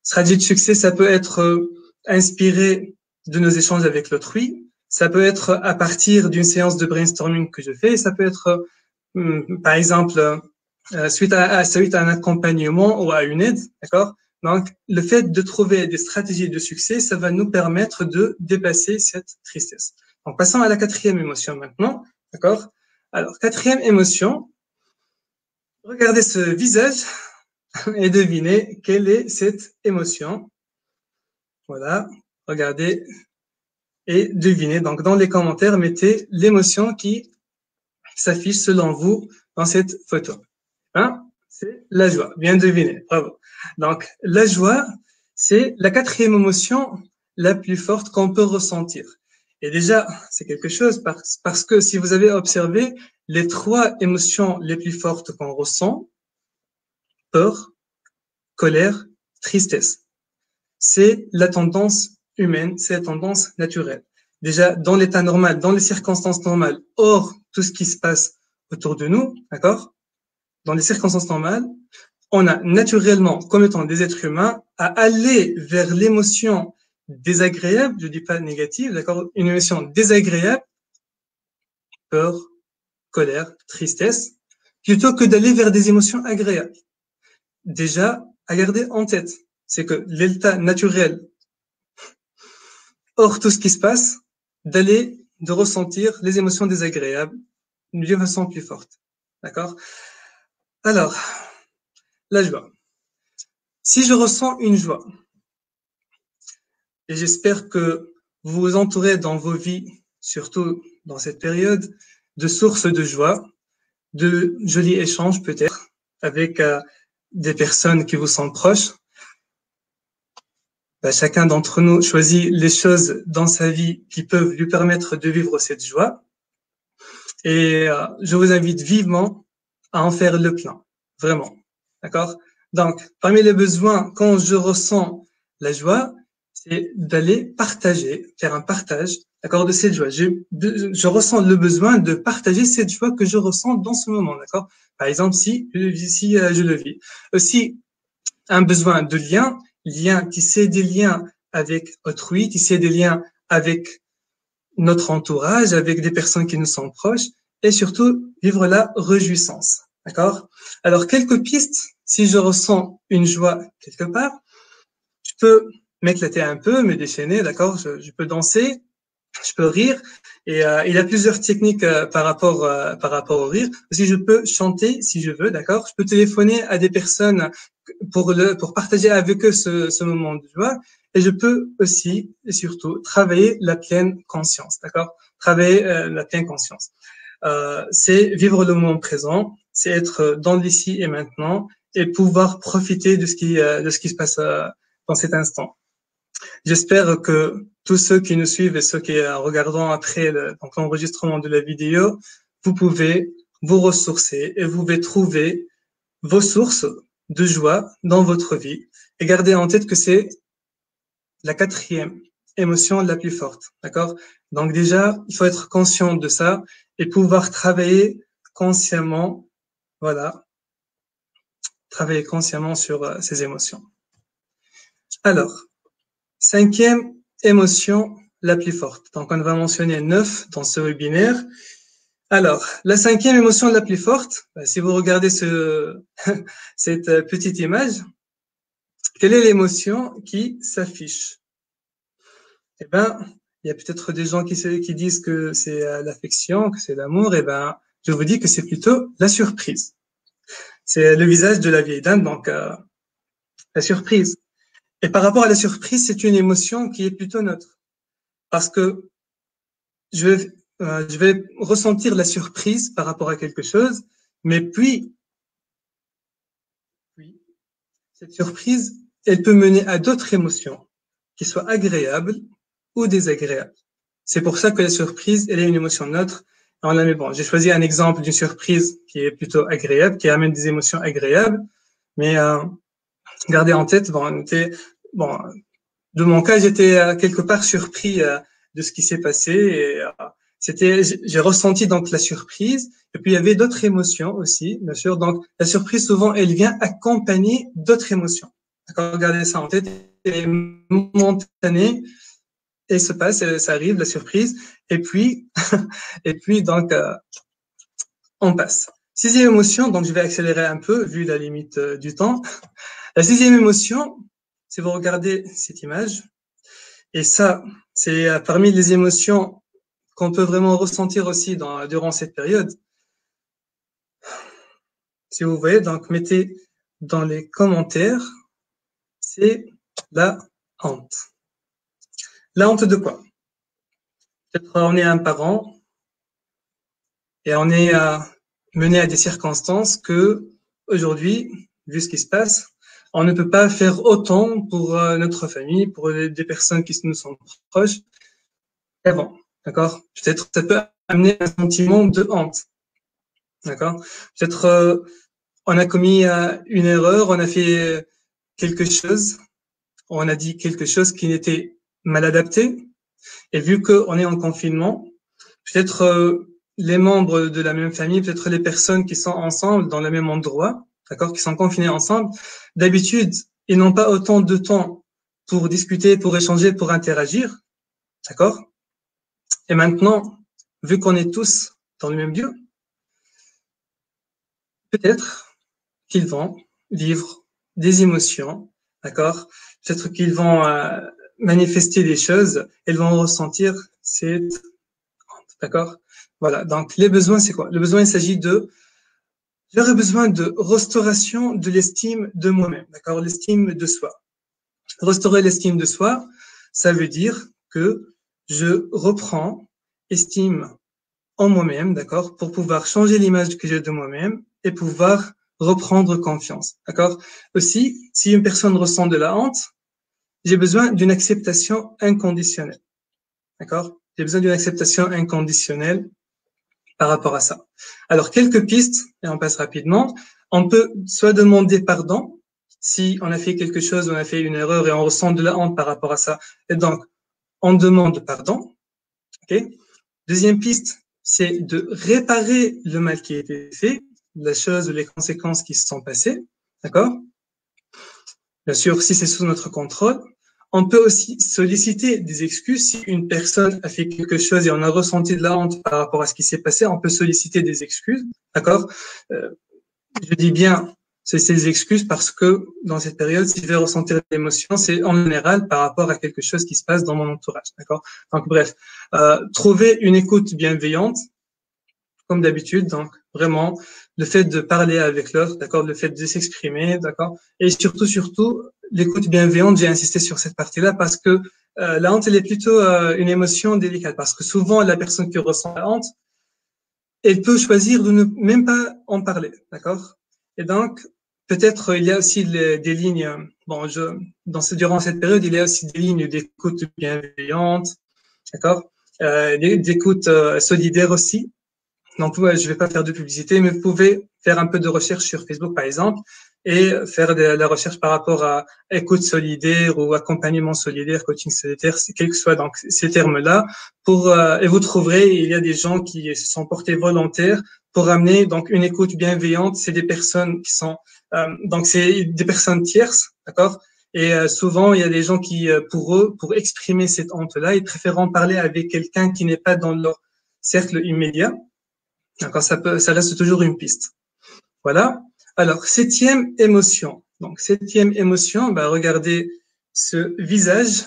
Speaker 2: Stratégie de succès, ça peut être inspiré de nos échanges avec l'autrui, ça peut être à partir d'une séance de brainstorming que je fais, ça peut être, par exemple, suite à un accompagnement ou à une aide, d'accord. Donc, le fait de trouver des stratégies de succès, ça va nous permettre de dépasser cette tristesse. Donc, passons à la quatrième émotion maintenant, d'accord. Alors, quatrième émotion, regardez ce visage et devinez quelle est cette émotion. Voilà, regardez et devinez. Donc, dans les commentaires, mettez l'émotion qui s'affiche selon vous dans cette photo. Hein? C'est la joie. Bien deviné. Bravo. Donc, la joie, c'est la quatrième émotion la plus forte qu'on peut ressentir. Et déjà, c'est quelque chose parce que si vous avez observé les trois émotions les plus fortes qu'on ressent, peur, colère, tristesse, c'est la tendance humaine, c'est la tendance naturelle. Déjà, dans l'état normal, dans les circonstances normales, hors tout ce qui se passe autour de nous, d'accord? Dans les circonstances normales, on a naturellement, comme étant des êtres humains, à aller vers l'émotion désagréable, je dis pas négative, d'accord, une émotion désagréable, peur, colère, tristesse, plutôt que d'aller vers des émotions agréables. Déjà, à garder en tête, c'est que l'état naturel, hors tout ce qui se passe, de ressentir les émotions désagréables d'une façon plus forte. D'accord? Alors, la joie. Si je ressens une joie, et j'espère que vous vous entourez dans vos vies, surtout dans cette période, de sources de joie, de jolis échanges peut-être avec des personnes qui vous sont proches. Chacun d'entre nous choisit les choses dans sa vie qui peuvent lui permettre de vivre cette joie. Et je vous invite vivement à en faire le plein, vraiment. D'accord? Donc, parmi les besoins, quand je ressens la joie, c'est d'aller partager, faire un partage, d'accord, de cette joie. Je ressens le besoin de partager cette joie que je ressens dans ce moment, d'accord. Par exemple, si je le vis. Aussi, un besoin de tisser des liens avec autrui, tisser des liens avec notre entourage, avec des personnes qui nous sont proches, et surtout vivre la réjouissance, d'accord. Alors, quelques pistes, si je ressens une joie quelque part, je peux m'éclater un peu, me déchaîner, d'accord, je peux danser, je peux rire, et il y a plusieurs techniques par rapport au rire. Aussi, je peux chanter si je veux, d'accord. Je peux téléphoner à des personnes pour partager avec eux ce moment de joie, et je peux aussi et surtout travailler la pleine conscience, d'accord. Travailler la pleine conscience. C'est vivre le moment présent, c'est être dans l'ici et maintenant, et pouvoir profiter de ce qui se passe dans cet instant. J'espère que tous ceux qui nous suivent et ceux qui regarderont après l'enregistrement de la vidéo, vous pouvez vous ressourcer et vous pouvez trouver vos sources de joie dans votre vie et gardez en tête que c'est la 4e émotion la plus forte, d'accord? Donc déjà, il faut être conscient de ça et pouvoir travailler consciemment, voilà, travailler consciemment sur ces émotions. Alors, 5e émotion la plus forte. Donc, on va mentionner 9 dans ce webinaire. Alors, la 5e émotion la plus forte, si vous regardez cette petite image, quelle est l'émotion qui s'affiche? Eh ben, il y a peut-être des gens qui disent que c'est l'affection, que c'est l'amour. Eh ben, je vous dis que c'est plutôt la surprise. C'est le visage de la vieille dame, donc la surprise. Et par rapport à la surprise, c'est une émotion qui est plutôt neutre. Parce que je vais ressentir la surprise par rapport à quelque chose, mais puis cette surprise, elle peut mener à d'autres émotions qui soient agréables ou désagréables. C'est pour ça que la surprise, elle est une émotion neutre. On la met bon. J'ai choisi un exemple d'une surprise qui est plutôt agréable, qui amène des émotions agréables, mais gardez en tête, de mon cas, j'étais quelque part surpris de ce qui s'est passé et j'ai ressenti donc la surprise et puis il y avait d'autres émotions aussi, bien sûr. Donc la surprise souvent elle vient accompagner d'autres émotions. D'accord, regardez ça en tête, elle est momentanée et se passe, ça arrive la surprise et puis donc on passe. 6e émotion, donc je vais accélérer un peu vu la limite du temps. La 6e émotion, si vous regardez cette image, et ça, c'est parmi les émotions qu'on peut vraiment ressentir aussi durant cette période. Si vous voyez, donc mettez dans les commentaires, c'est la honte. La honte de quoi? Peut-être on est un parent et on est mené à des circonstances que aujourd'hui, vu ce qui se passe, on ne peut pas faire autant pour notre famille, pour des personnes qui nous sont proches qu'avant. D'accord? Peut-être ça peut amener un sentiment de honte. D'accord? Peut-être on a commis une erreur, on a fait quelque chose, on a dit quelque chose qui n'était mal adapté, et vu qu'on est en confinement, peut-être les membres de la même famille, peut-être les personnes qui sont ensemble dans le même endroit, d'accord, qui sont confinés ensemble, d'habitude, ils n'ont pas autant de temps pour discuter, pour échanger, pour interagir, d'accord? Et maintenant, vu qu'on est tous dans le même lieu, peut-être qu'ils vont vivre des émotions, d'accord? Peut-être qu'ils vont manifester des choses, ils vont ressentir cette honte, d'accord? Voilà, donc les besoins, c'est quoi? Le besoin, il s'agit j'aurais besoin de restauration de l'estime de moi-même, d'accord? L'estime de soi. Restaurer l'estime de soi, ça veut dire que je reprends estime en moi-même, d'accord? Pour pouvoir changer l'image que j'ai de moi-même et pouvoir reprendre confiance, d'accord? Aussi, si une personne ressent de la honte, j'ai besoin d'une acceptation inconditionnelle, d'accord? J'ai besoin d'une acceptation inconditionnelle par rapport à ça. Alors, quelques pistes, et on passe rapidement. On peut soit demander pardon, si on a fait quelque chose, on a fait une erreur et on ressent de la honte par rapport à ça. Et donc, on demande pardon. Okay. Deuxième piste, c'est de réparer le mal qui a été fait, la chose ou les conséquences qui se sont passées. D'accord? Bien sûr, si c'est sous notre contrôle. On peut aussi solliciter des excuses. Si une personne a fait quelque chose et on a ressenti de la honte par rapport à ce qui s'est passé, on peut solliciter des excuses. D'accord? Je dis bien c'est des excuses parce que dans cette période, si je vais ressentir l'émotion, c'est en général par rapport à quelque chose qui se passe dans mon entourage. D'accord? Donc bref, trouver une écoute bienveillante, comme d'habitude. Donc vraiment, le fait de parler avec l'autre, d'accord, le fait de s'exprimer, d'accord, et surtout l'écoute bienveillante. J'ai insisté sur cette partie-là parce que la honte, elle est plutôt une émotion délicate parce que souvent la personne qui ressent la honte, elle peut choisir de ne même pas en parler, d'accord. Et donc peut-être il y a aussi des lignes. Bon, durant cette période, il y a aussi des lignes d'écoute bienveillante, d'accord, d'écoute solidaire aussi. Donc, je vais pas faire de publicité, mais vous pouvez faire un peu de recherche sur Facebook, par exemple, et faire de la recherche par rapport à écoute solidaire ou accompagnement solidaire, coaching solidaire, quels que soient donc ces termes-là. Et vous trouverez, il y a des gens qui se sont portés volontaires pour amener donc une écoute bienveillante. C'est des personnes qui sont donc c'est des personnes tierces, d'accord. Et souvent, il y a des gens qui, pour eux, pour exprimer cette honte-là, ils préfèrent en parler avec quelqu'un qui n'est pas dans leur cercle immédiat. D'accord, ça reste toujours une piste. Voilà. Alors, septième émotion. Donc, septième émotion, regardez ce visage.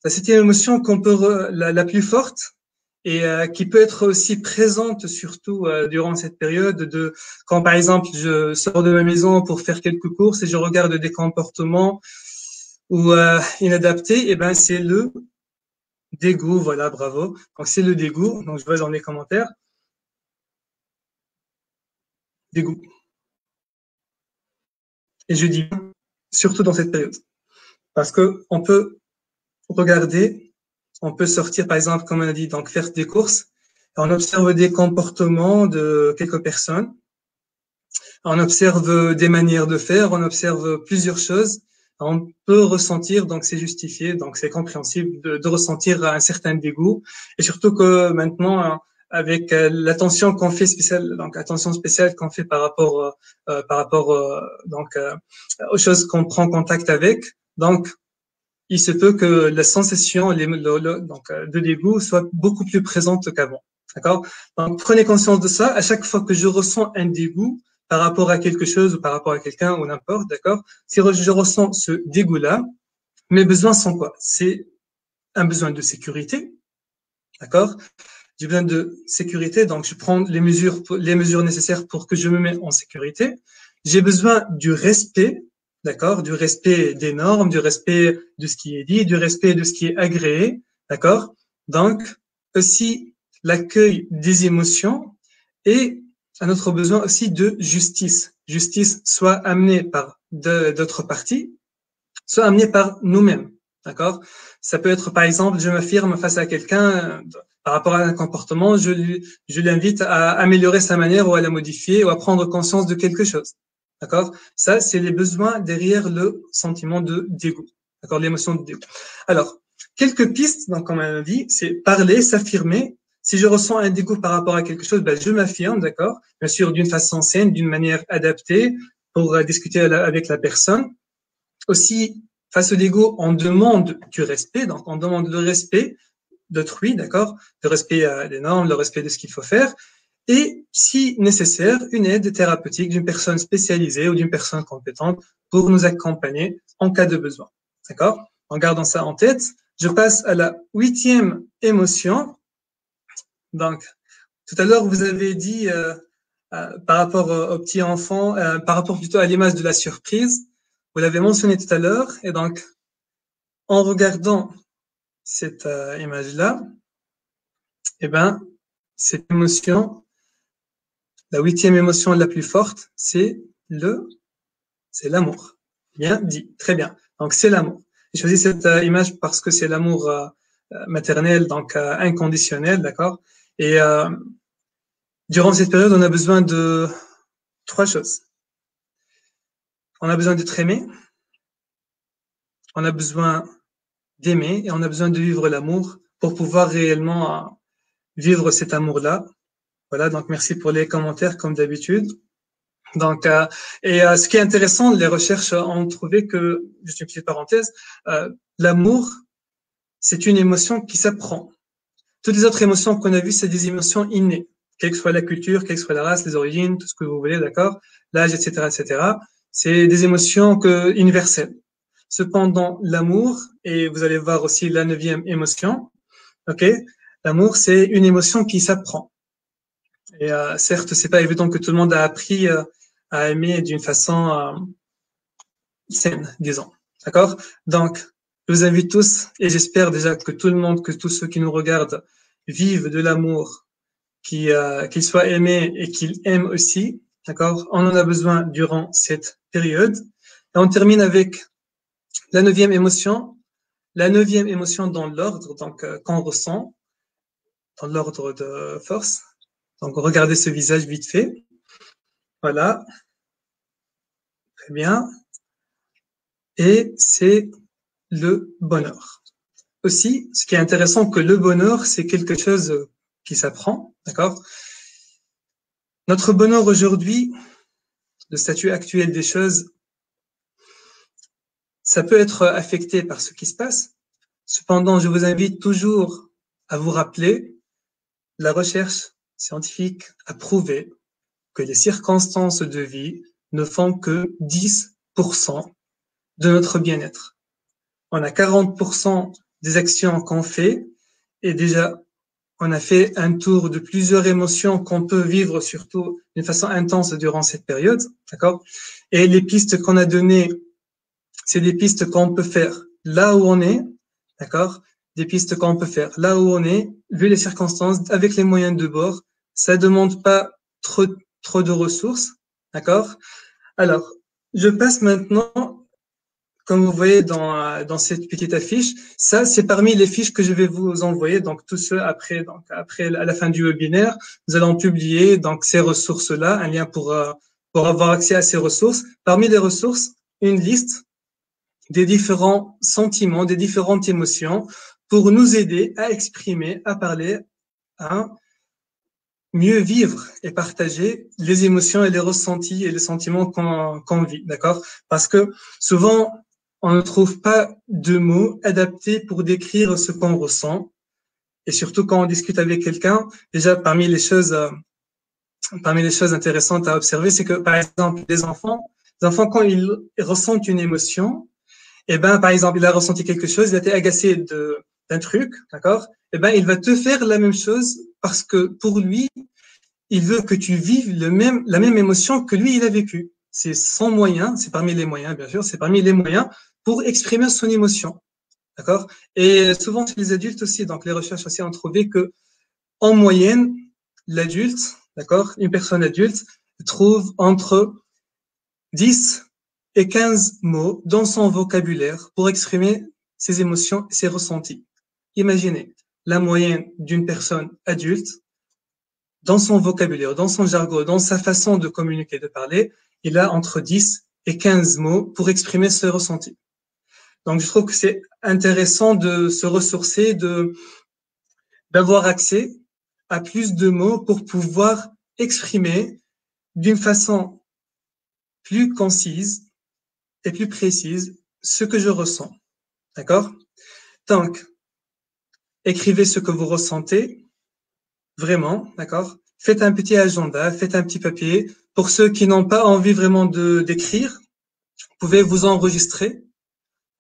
Speaker 2: La septième émotion qu'on peut, la plus forte et qui peut être aussi présente surtout durant cette période quand par exemple je sors de ma maison pour faire quelques courses et je regarde des comportements ou inadaptés, et c'est le dégoût. Voilà, bravo. Donc, c'est le dégoût. Donc, je vois dans les commentaires. Dégoût. Et je dis surtout dans cette période. Parce que on peut regarder, on peut sortir, par exemple, comme on a dit, donc faire des courses, on observe des comportements de quelques personnes, on observe des manières de faire, on observe plusieurs choses, on peut ressentir, donc c'est justifié, donc c'est compréhensible de ressentir un certain dégoût, et surtout que maintenant, avec l'attention qu'on fait spéciale, donc attention spéciale qu'on fait par rapport aux choses qu'on prend contact avec, donc il se peut que la sensation de dégoût soit beaucoup plus présente qu'avant. D'accord? Donc prenez conscience de ça. À chaque fois que je ressens un dégoût par rapport à quelque chose ou par rapport à quelqu'un ou n'importe, d'accord? Si je ressens ce dégoût-là, mes besoins sont quoi? C'est un besoin de sécurité, d'accord? J'ai besoin de sécurité, donc je prends les mesures nécessaires pour que je me mette en sécurité. J'ai besoin du respect, d'accord, du respect des normes, du respect de ce qui est dit, du respect de ce qui est agréé, d'accord. Donc aussi l'accueil des émotions et un autre besoin aussi de justice. Justice soit amenée par d'autres parties, soit amenée par nous-mêmes, d'accord. Ça peut être par exemple, je m'affirme face à quelqu'un. Par rapport à un comportement, je l'invite à améliorer sa manière ou à la modifier ou à prendre conscience de quelque chose. D'accord? Ça, c'est les besoins derrière le sentiment de dégoût. D'accord? L'émotion de dégoût. Alors, quelques pistes, donc, comme on a dit, c'est parler, s'affirmer. Si je ressens un dégoût par rapport à quelque chose, je m'affirme, d'accord? Bien sûr, d'une façon saine, d'une manière adaptée pour discuter avec la personne. Aussi, face au dégoût, on demande du respect, donc on demande le respect d'autrui, d'accord, le respect des normes, le respect de ce qu'il faut faire, et si nécessaire, une aide thérapeutique d'une personne spécialisée ou d'une personne compétente pour nous accompagner en cas de besoin, d'accord. En gardant ça en tête, je passe à la 8e émotion. Donc, tout à l'heure, vous avez dit par rapport aux petits enfants, par rapport plutôt à l'image de la surprise, vous l'avez mentionné tout à l'heure, et donc, en regardant cette image-là, cette émotion, la 8e émotion la plus forte, c'est l'amour. Bien dit, très bien. Donc c'est l'amour. J'ai choisi cette image parce que c'est l'amour maternel, donc inconditionnel, d'accord. Et durant cette période, on a besoin de 3 choses. on a besoin d'être aimé, on a besoin d'aimer et on a besoin de vivre l'amour pour pouvoir réellement vivre cet amour-là. Voilà, donc merci pour les commentaires comme d'habitude. Donc, ce qui est intéressant, les recherches ont trouvé que, juste une petite parenthèse, l'amour, c'est une émotion qui s'apprend. Toutes les autres émotions qu'on a vues, c'est des émotions innées, quelle que soit la culture, quelle que soit la race, les origines, tout ce que vous voulez, d'accord, l'âge, etc., etc. C'est des émotions universelles. Cependant, l'amour, et vous allez voir aussi la 9e émotion, ok, l'amour, c'est une émotion qui s'apprend. Et certes, c'est pas évident que tout le monde a appris à aimer d'une façon saine, disons. D'accord? Donc, je vous invite tous, et j'espère déjà que tout le monde, que tous ceux qui nous regardent, vivent de l'amour, qu'ils soient aimés et qu'ils aiment aussi. D'accord? On en a besoin durant cette période. Et on termine avec la 9e émotion. La 9e émotion dans l'ordre, donc qu'on ressent, dans l'ordre de force. Donc, regardez ce visage vite fait. Voilà. Très bien. Et c'est le bonheur. Aussi, ce qui est intéressant, que le bonheur, c'est quelque chose qui s'apprend, d'accord? Notre bonheur aujourd'hui, le statut actuel des choses, ça peut être affecté par ce qui se passe. Cependant, je vous invite toujours à vous rappeler, la recherche scientifique a prouvé que les circonstances de vie ne font que 10% de notre bien-être. On a 40% des actions qu'on fait et déjà, on a fait un tour de plusieurs émotions qu'on peut vivre surtout d'une façon intense durant cette période, d'accord? Et les pistes qu'on a données, c'est des pistes qu'on peut faire là où on est, d'accord? Des pistes qu'on peut faire là où on est, vu les circonstances, avec les moyens de bord. Ça demande pas trop de ressources, d'accord? Alors, je passe maintenant, comme vous voyez dans cette petite affiche, ça c'est parmi les fiches que je vais vous envoyer. Donc tous ceux après à la fin du webinaire, nous allons publier donc ces ressources-là, un lien pour avoir accès à ces ressources. Parmi les ressources, une liste des différents sentiments, des différentes émotions pour nous aider à exprimer, à parler, à mieux vivre et partager les émotions et les ressentis et les sentiments qu'on vit, d'accord? Parce que souvent, on ne trouve pas de mots adaptés pour décrire ce qu'on ressent. Et surtout quand on discute avec quelqu'un, déjà parmi les choses intéressantes à observer, c'est que par exemple, les enfants quand ils ressentent une émotion, eh ben par exemple, il a ressenti quelque chose, il a été agacé d'un truc, d'accord? Eh ben il va te faire la même chose parce que pour lui, il veut que tu vives la même émotion que lui il a vécu. C'est son moyen, c'est parmi les moyens bien sûr, c'est parmi les moyens pour exprimer son émotion, d'accord? Et souvent chez les adultes aussi, donc les recherches aussi ont trouvé que en moyenne, l'adulte, d'accord, une personne adulte trouve entre 10 et 15 mots dans son vocabulaire pour exprimer ses émotions et ses ressentis. Imaginez la moyenne d'une personne adulte dans son vocabulaire, dans son jargon, dans sa façon de communiquer, de parler, il a entre 10 et 15 mots pour exprimer ses ressentis. Donc, je trouve que c'est intéressant de se ressourcer, d'avoir accès à plus de mots pour pouvoir exprimer d'une façon plus concise et plus précise ce que je ressens. D'accord? Donc, écrivez ce que vous ressentez, vraiment, d'accord? Faites un petit agenda, faites un petit papier. Pour ceux qui n'ont pas envie vraiment d'écrire, vous pouvez vous enregistrer,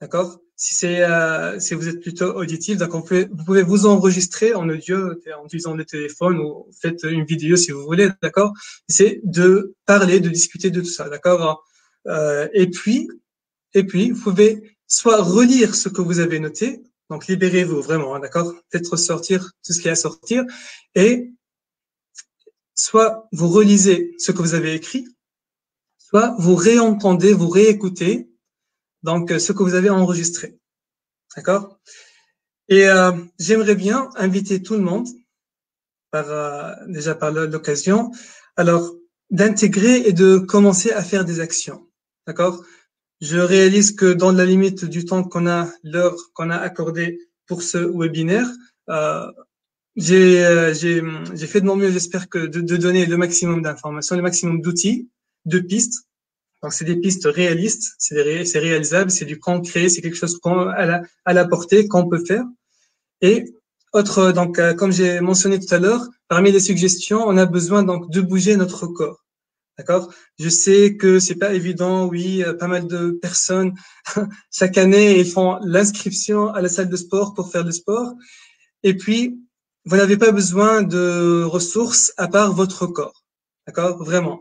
Speaker 2: d'accord? Si vous êtes plutôt auditif, donc vous pouvez vous enregistrer en audio en utilisant le téléphone ou faites une vidéo si vous voulez, d'accord? C'est de parler, de discuter de tout ça, d'accord? Et puis, vous pouvez soit relire ce que vous avez noté, donc libérez-vous vraiment, hein, d'accord? Faites ressortir tout ce qu'il y a à sortir, et soit vous relisez ce que vous avez écrit, soit vous réentendez, vous réécoutez, donc ce que vous avez enregistré, d'accord? Et j'aimerais bien inviter tout le monde, déjà par l'occasion, alors d'intégrer et de commencer à faire des actions. d'accord? Je réalise que dans la limite du temps qu'on a, l'heure qu'on a accordée pour ce webinaire, euh, j'ai fait de mon mieux, j'espère que de donner le maximum d'informations, le maximum d'outils, de pistes. Donc, c'est des pistes réalistes, c'est réalisable, c'est du concret, c'est quelque chose à la portée qu'on peut faire. Et autre, donc, comme j'ai mentionné tout à l'heure, parmi les suggestions, on a besoin donc de bouger notre corps. D'accord? Je sais que c'est pas évident, oui, pas mal de personnes, chaque année, ils font l'inscription à la salle de sport pour faire du sport. Et puis, vous n'avez pas besoin de ressources à part votre corps. D'accord? Vraiment.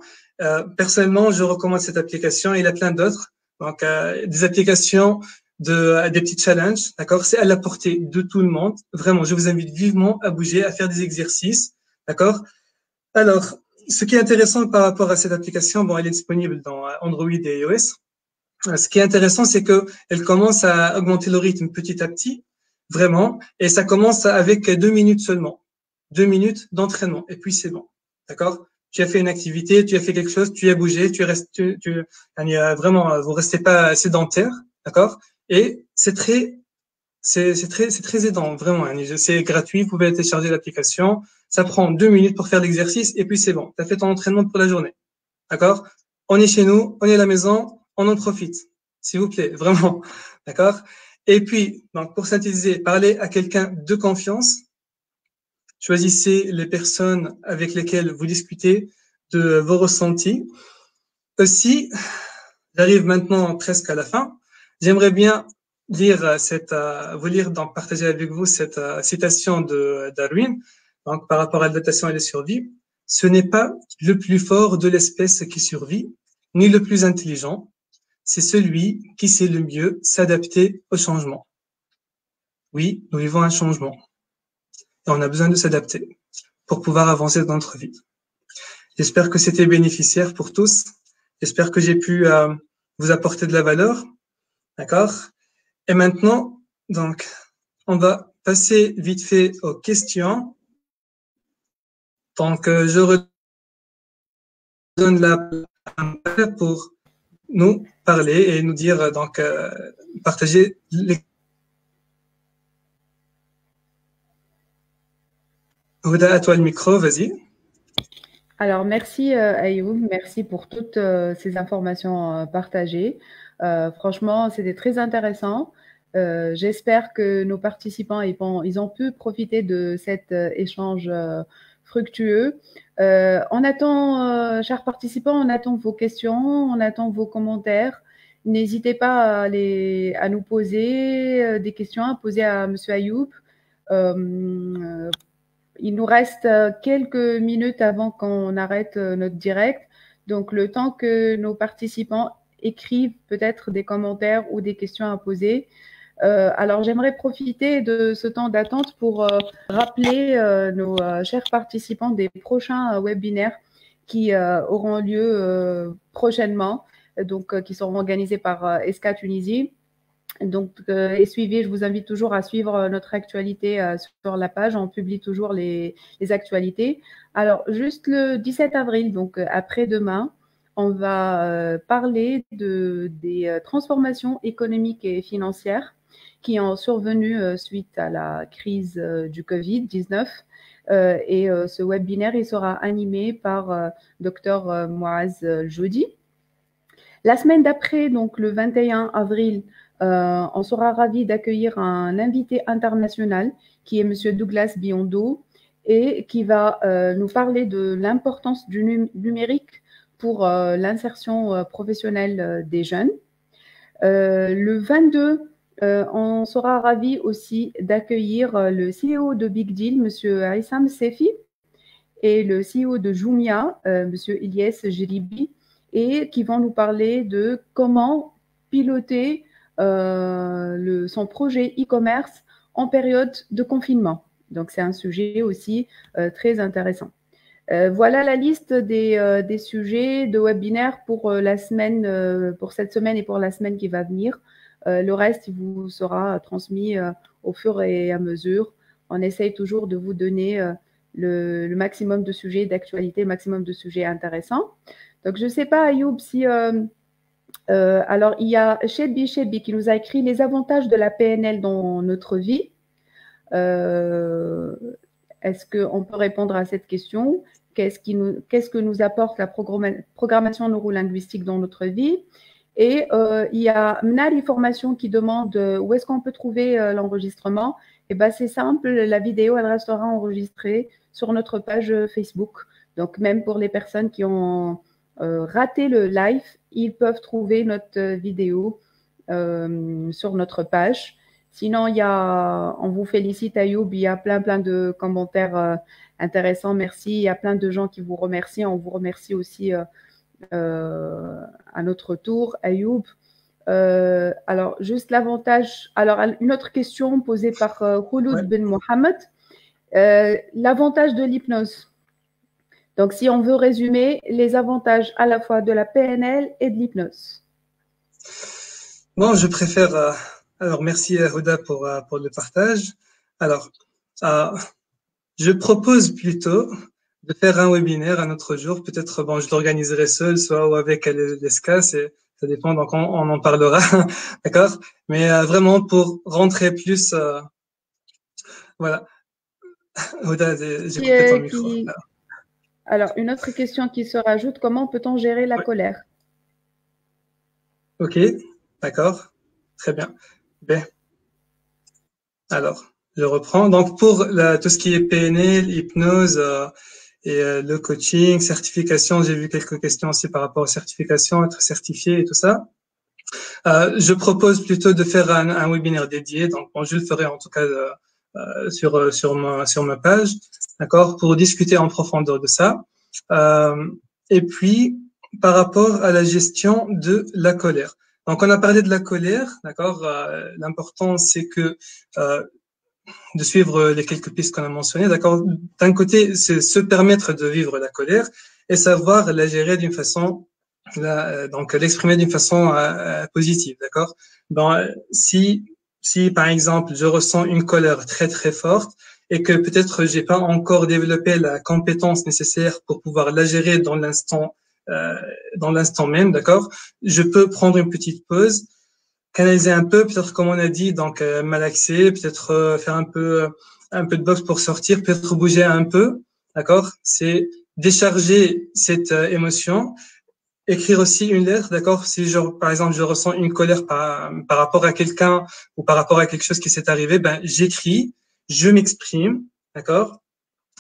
Speaker 2: Personnellement, je recommande cette application. Il y a plein d'autres. Donc, des applications des petits challenges. D'accord? C'est à la portée de tout le monde. Vraiment, je vous invite vivement à bouger, à faire des exercices. D'accord? Alors, ce qui est intéressant par rapport à cette application, bon, elle est disponible dans Android et iOS. Ce qui est intéressant, c'est que elle commence à augmenter le rythme petit à petit, vraiment, et ça commence avec 2 minutes seulement, 2 minutes d'entraînement, et puis c'est bon, d'accord? Tu as fait une activité, tu as fait quelque chose, tu as bougé, vraiment, vous restez pas sédentaire, d'accord? Et c'est très aidant, vraiment. C'est gratuit, vous pouvez télécharger l'application. Ça prend 2 minutes pour faire l'exercice et puis c'est bon. Tu as fait ton entraînement pour la journée. D'accord? On est chez nous, on est à la maison, on en profite. S'il vous plaît, vraiment. D'accord? Et puis, donc, pour synthétiser, parlez à quelqu'un de confiance. Choisissez les personnes avec lesquelles vous discutez de vos ressentis. Aussi, j'arrive maintenant presque à la fin. J'aimerais bien donc partager avec vous cette citation de Darwin, donc par rapport à l'adaptation et la survie. Ce n'est pas le plus fort de l'espèce qui survit, ni le plus intelligent, c'est celui qui sait le mieux s'adapter au changement. Oui, nous vivons un changement et on a besoin de s'adapter pour pouvoir avancer dans notre vie. J'espère que c'était bénéficiaire pour tous. J'espère que j'ai pu vous apporter de la valeur. D'accord? Et maintenant, donc, on va passer vite fait aux questions. Donc, je redonne la parole pour nous parler et nous dire, donc, partager les... Ouda, à toi le micro, vas-y.
Speaker 1: Alors, merci Ayoub, merci pour toutes ces informations partagées. Franchement, c'était très intéressant. J'espère que nos participants ils ont pu profiter de cet échange fructueux. On attend, chers participants, on attend vos questions, on attend vos commentaires. N'hésitez pas à nous poser des questions, à poser à Monsieur Ayoub. Il nous reste quelques minutes avant qu'on arrête notre direct. Donc, le temps que nos participants écrivent peut-être des commentaires ou des questions à poser. Alors, j'aimerais profiter de ce temps d'attente pour rappeler nos chers participants des prochains webinaires qui auront lieu prochainement, donc qui seront organisés par ESCA Tunisie. Donc, je vous invite toujours à suivre notre actualité sur la page. On publie toujours les actualités. Alors, juste le 17 avril, donc après-demain, on va parler des transformations économiques et financières qui ont survenu suite à la crise du Covid-19. Et ce webinaire, il sera animé par Dr Moaz Joudi. La semaine d'après, donc le 21 avril, on sera ravis d'accueillir un invité international qui est M. Douglas Biondo et qui va nous parler de l'importance du numérique pour l'insertion professionnelle des jeunes. Le 22, on sera ravis aussi d'accueillir le CEO de Big Deal, M. Aissam Sefi, et le CEO de Jumia, M. Ilyes Jeribi, et qui vont nous parler de comment piloter son projet e-commerce en période de confinement. Donc, c'est un sujet aussi très intéressant. Voilà la liste des sujets de webinaire pour la semaine, pour cette semaine et pour la semaine qui va venir. Le reste, il vous sera transmis au fur et à mesure. On essaye toujours de vous donner le maximum de sujets d'actualité, le maximum de sujets intéressants. Donc, je ne sais pas, Ayoub, si Alors, il y a Shebi qui nous a écrit les avantages de la PNL dans notre vie. Est-ce qu'on peut répondre à cette question? Qu'est-ce que nous apporte la programmation neurolinguistique dans notre vie? Et il y a Mnari Formation qui demande où est-ce qu'on peut trouver l'enregistrement. Et ben, c'est simple, la vidéo, elle restera enregistrée sur notre page Facebook. Donc, même pour les personnes qui ont raté le live, ils peuvent trouver notre vidéo sur notre page. Sinon, on vous félicite, Ayoub, il y a plein de commentaires intéressants, merci. Il y a plein de gens qui vous remercient. On vous remercie aussi à notre tour, Ayoub. Alors, juste l'avantage. Alors, une autre question posée par Khouloud Ben Mohamed. L'avantage de l'hypnose. Donc, si on veut résumer les avantages à la fois de la PNL et de l'hypnose.
Speaker 2: Bon, je préfère. Alors, merci Huda pour le partage. Alors, je propose plutôt de faire un webinaire un autre jour. Peut-être, bon, je l'organiserai seul, soit ou avec l'ESCA, ça dépend, donc on en parlera, d'accord? Mais vraiment pour rentrer plus, voilà. Huda, j'ai coupé ton micro.
Speaker 1: Alors, une autre question qui se rajoute, comment peut-on gérer la colère?
Speaker 2: Ok, d'accord, très bien. Bien. Alors, je reprends. Donc, pour tout ce qui est PNL, hypnose et le coaching, certification, j'ai vu quelques questions aussi par rapport aux certifications, être certifié et tout ça. Je propose plutôt de faire un webinaire dédié. Donc, bon, je le ferai en tout cas sur ma page, d'accord, pour discuter en profondeur de ça. Et puis, par rapport à la gestion de la colère. Donc, on a parlé de la colère, d'accord. L'important, c'est que de suivre les quelques pistes qu'on a mentionnées, d'accord. D'un côté, c'est se permettre de vivre la colère et savoir la gérer d'une façon, donc l'exprimer d'une façon positive, d'accord. Ben, si par exemple je ressens une colère très très forte et que peut-être j'ai pas encore développé la compétence nécessaire pour pouvoir la gérer dans l'instant même, d'accord, je peux prendre une petite pause, canaliser un peu, peut-être comme on a dit, donc malaxer, peut-être faire un peu de boxe pour sortir, peut-être bouger un peu, d'accord. C'est décharger cette émotion. Écrire aussi une lettre, d'accord. Si par exemple je ressens une colère par rapport à quelqu'un ou par rapport à quelque chose qui s'est arrivé, ben j'écris, je m'exprime, d'accord.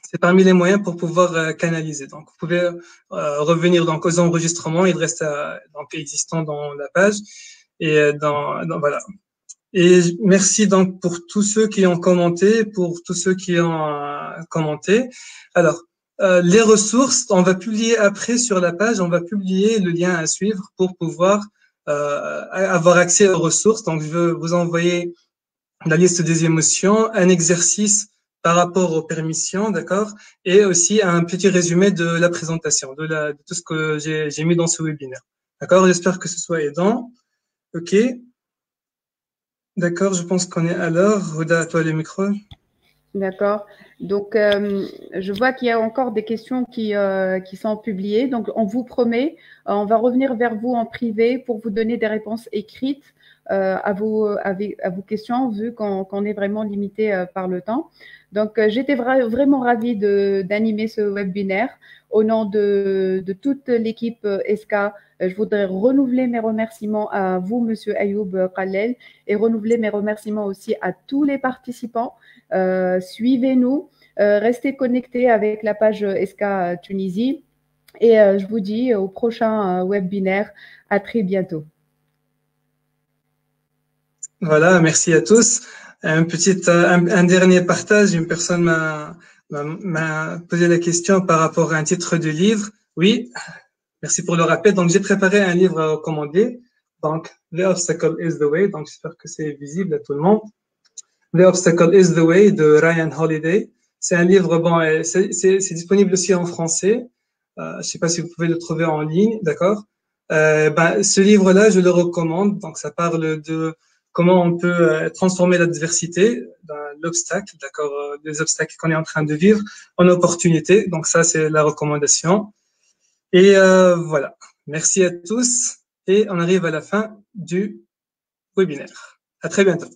Speaker 2: C'est parmi les moyens pour pouvoir canaliser. Donc vous pouvez revenir donc aux enregistrements, il reste donc existant dans la page. Et voilà. Et merci donc pour tous ceux qui ont commenté, pour tous ceux qui ont commenté. Alors, les ressources, on va publier après sur la page, on va publier le lien à suivre pour pouvoir avoir accès aux ressources. Donc, je veux vous envoyer la liste des émotions, un exercice par rapport aux permissions, d'accord, et aussi un petit résumé de la présentation, de tout ce que j'ai mis dans ce webinaire. D'accord, j'espère que ce soit aidant. Ok. D'accord, je pense qu'on est à l'heure. Huda, à toi le micro.
Speaker 1: D'accord. Donc, je vois qu'il y a encore des questions qui sont publiées. Donc, on vous promet, on va revenir vers vous en privé pour vous donner des réponses écrites à vos questions, vu qu'on est vraiment limité par le temps. Donc, j'étais vraiment ravie d'animer ce webinaire. Au nom de toute l'équipe ESCA, je voudrais renouveler mes remerciements à vous, Monsieur Ayoub Khalel, et renouveler mes remerciements aussi à tous les participants. Suivez-nous, restez connectés avec la page ESCA Tunisie, et je vous dis au prochain webinaire. À très bientôt.
Speaker 2: Voilà, merci à tous. Un dernier partage. Une personne m'a posé la question par rapport à un titre de livre. Oui, merci pour le rappel. Donc, j'ai préparé un livre à recommander. Donc, The Obstacle is the Way. Donc, j'espère que c'est visible à tout le monde. The Obstacle is the Way de Ryan Holiday. C'est un livre, bon, c'est disponible aussi en français. Je sais pas si vous pouvez le trouver en ligne, d'accord. Ce livre-là, je le recommande. Donc, ça parle de comment on peut transformer l'adversité, l'obstacle, d'accord, les obstacles qu'on est en train de vivre, en opportunité. Donc, ça, c'est la recommandation. Et voilà. Merci à tous Et on arrive à la fin du webinaire. À très bientôt.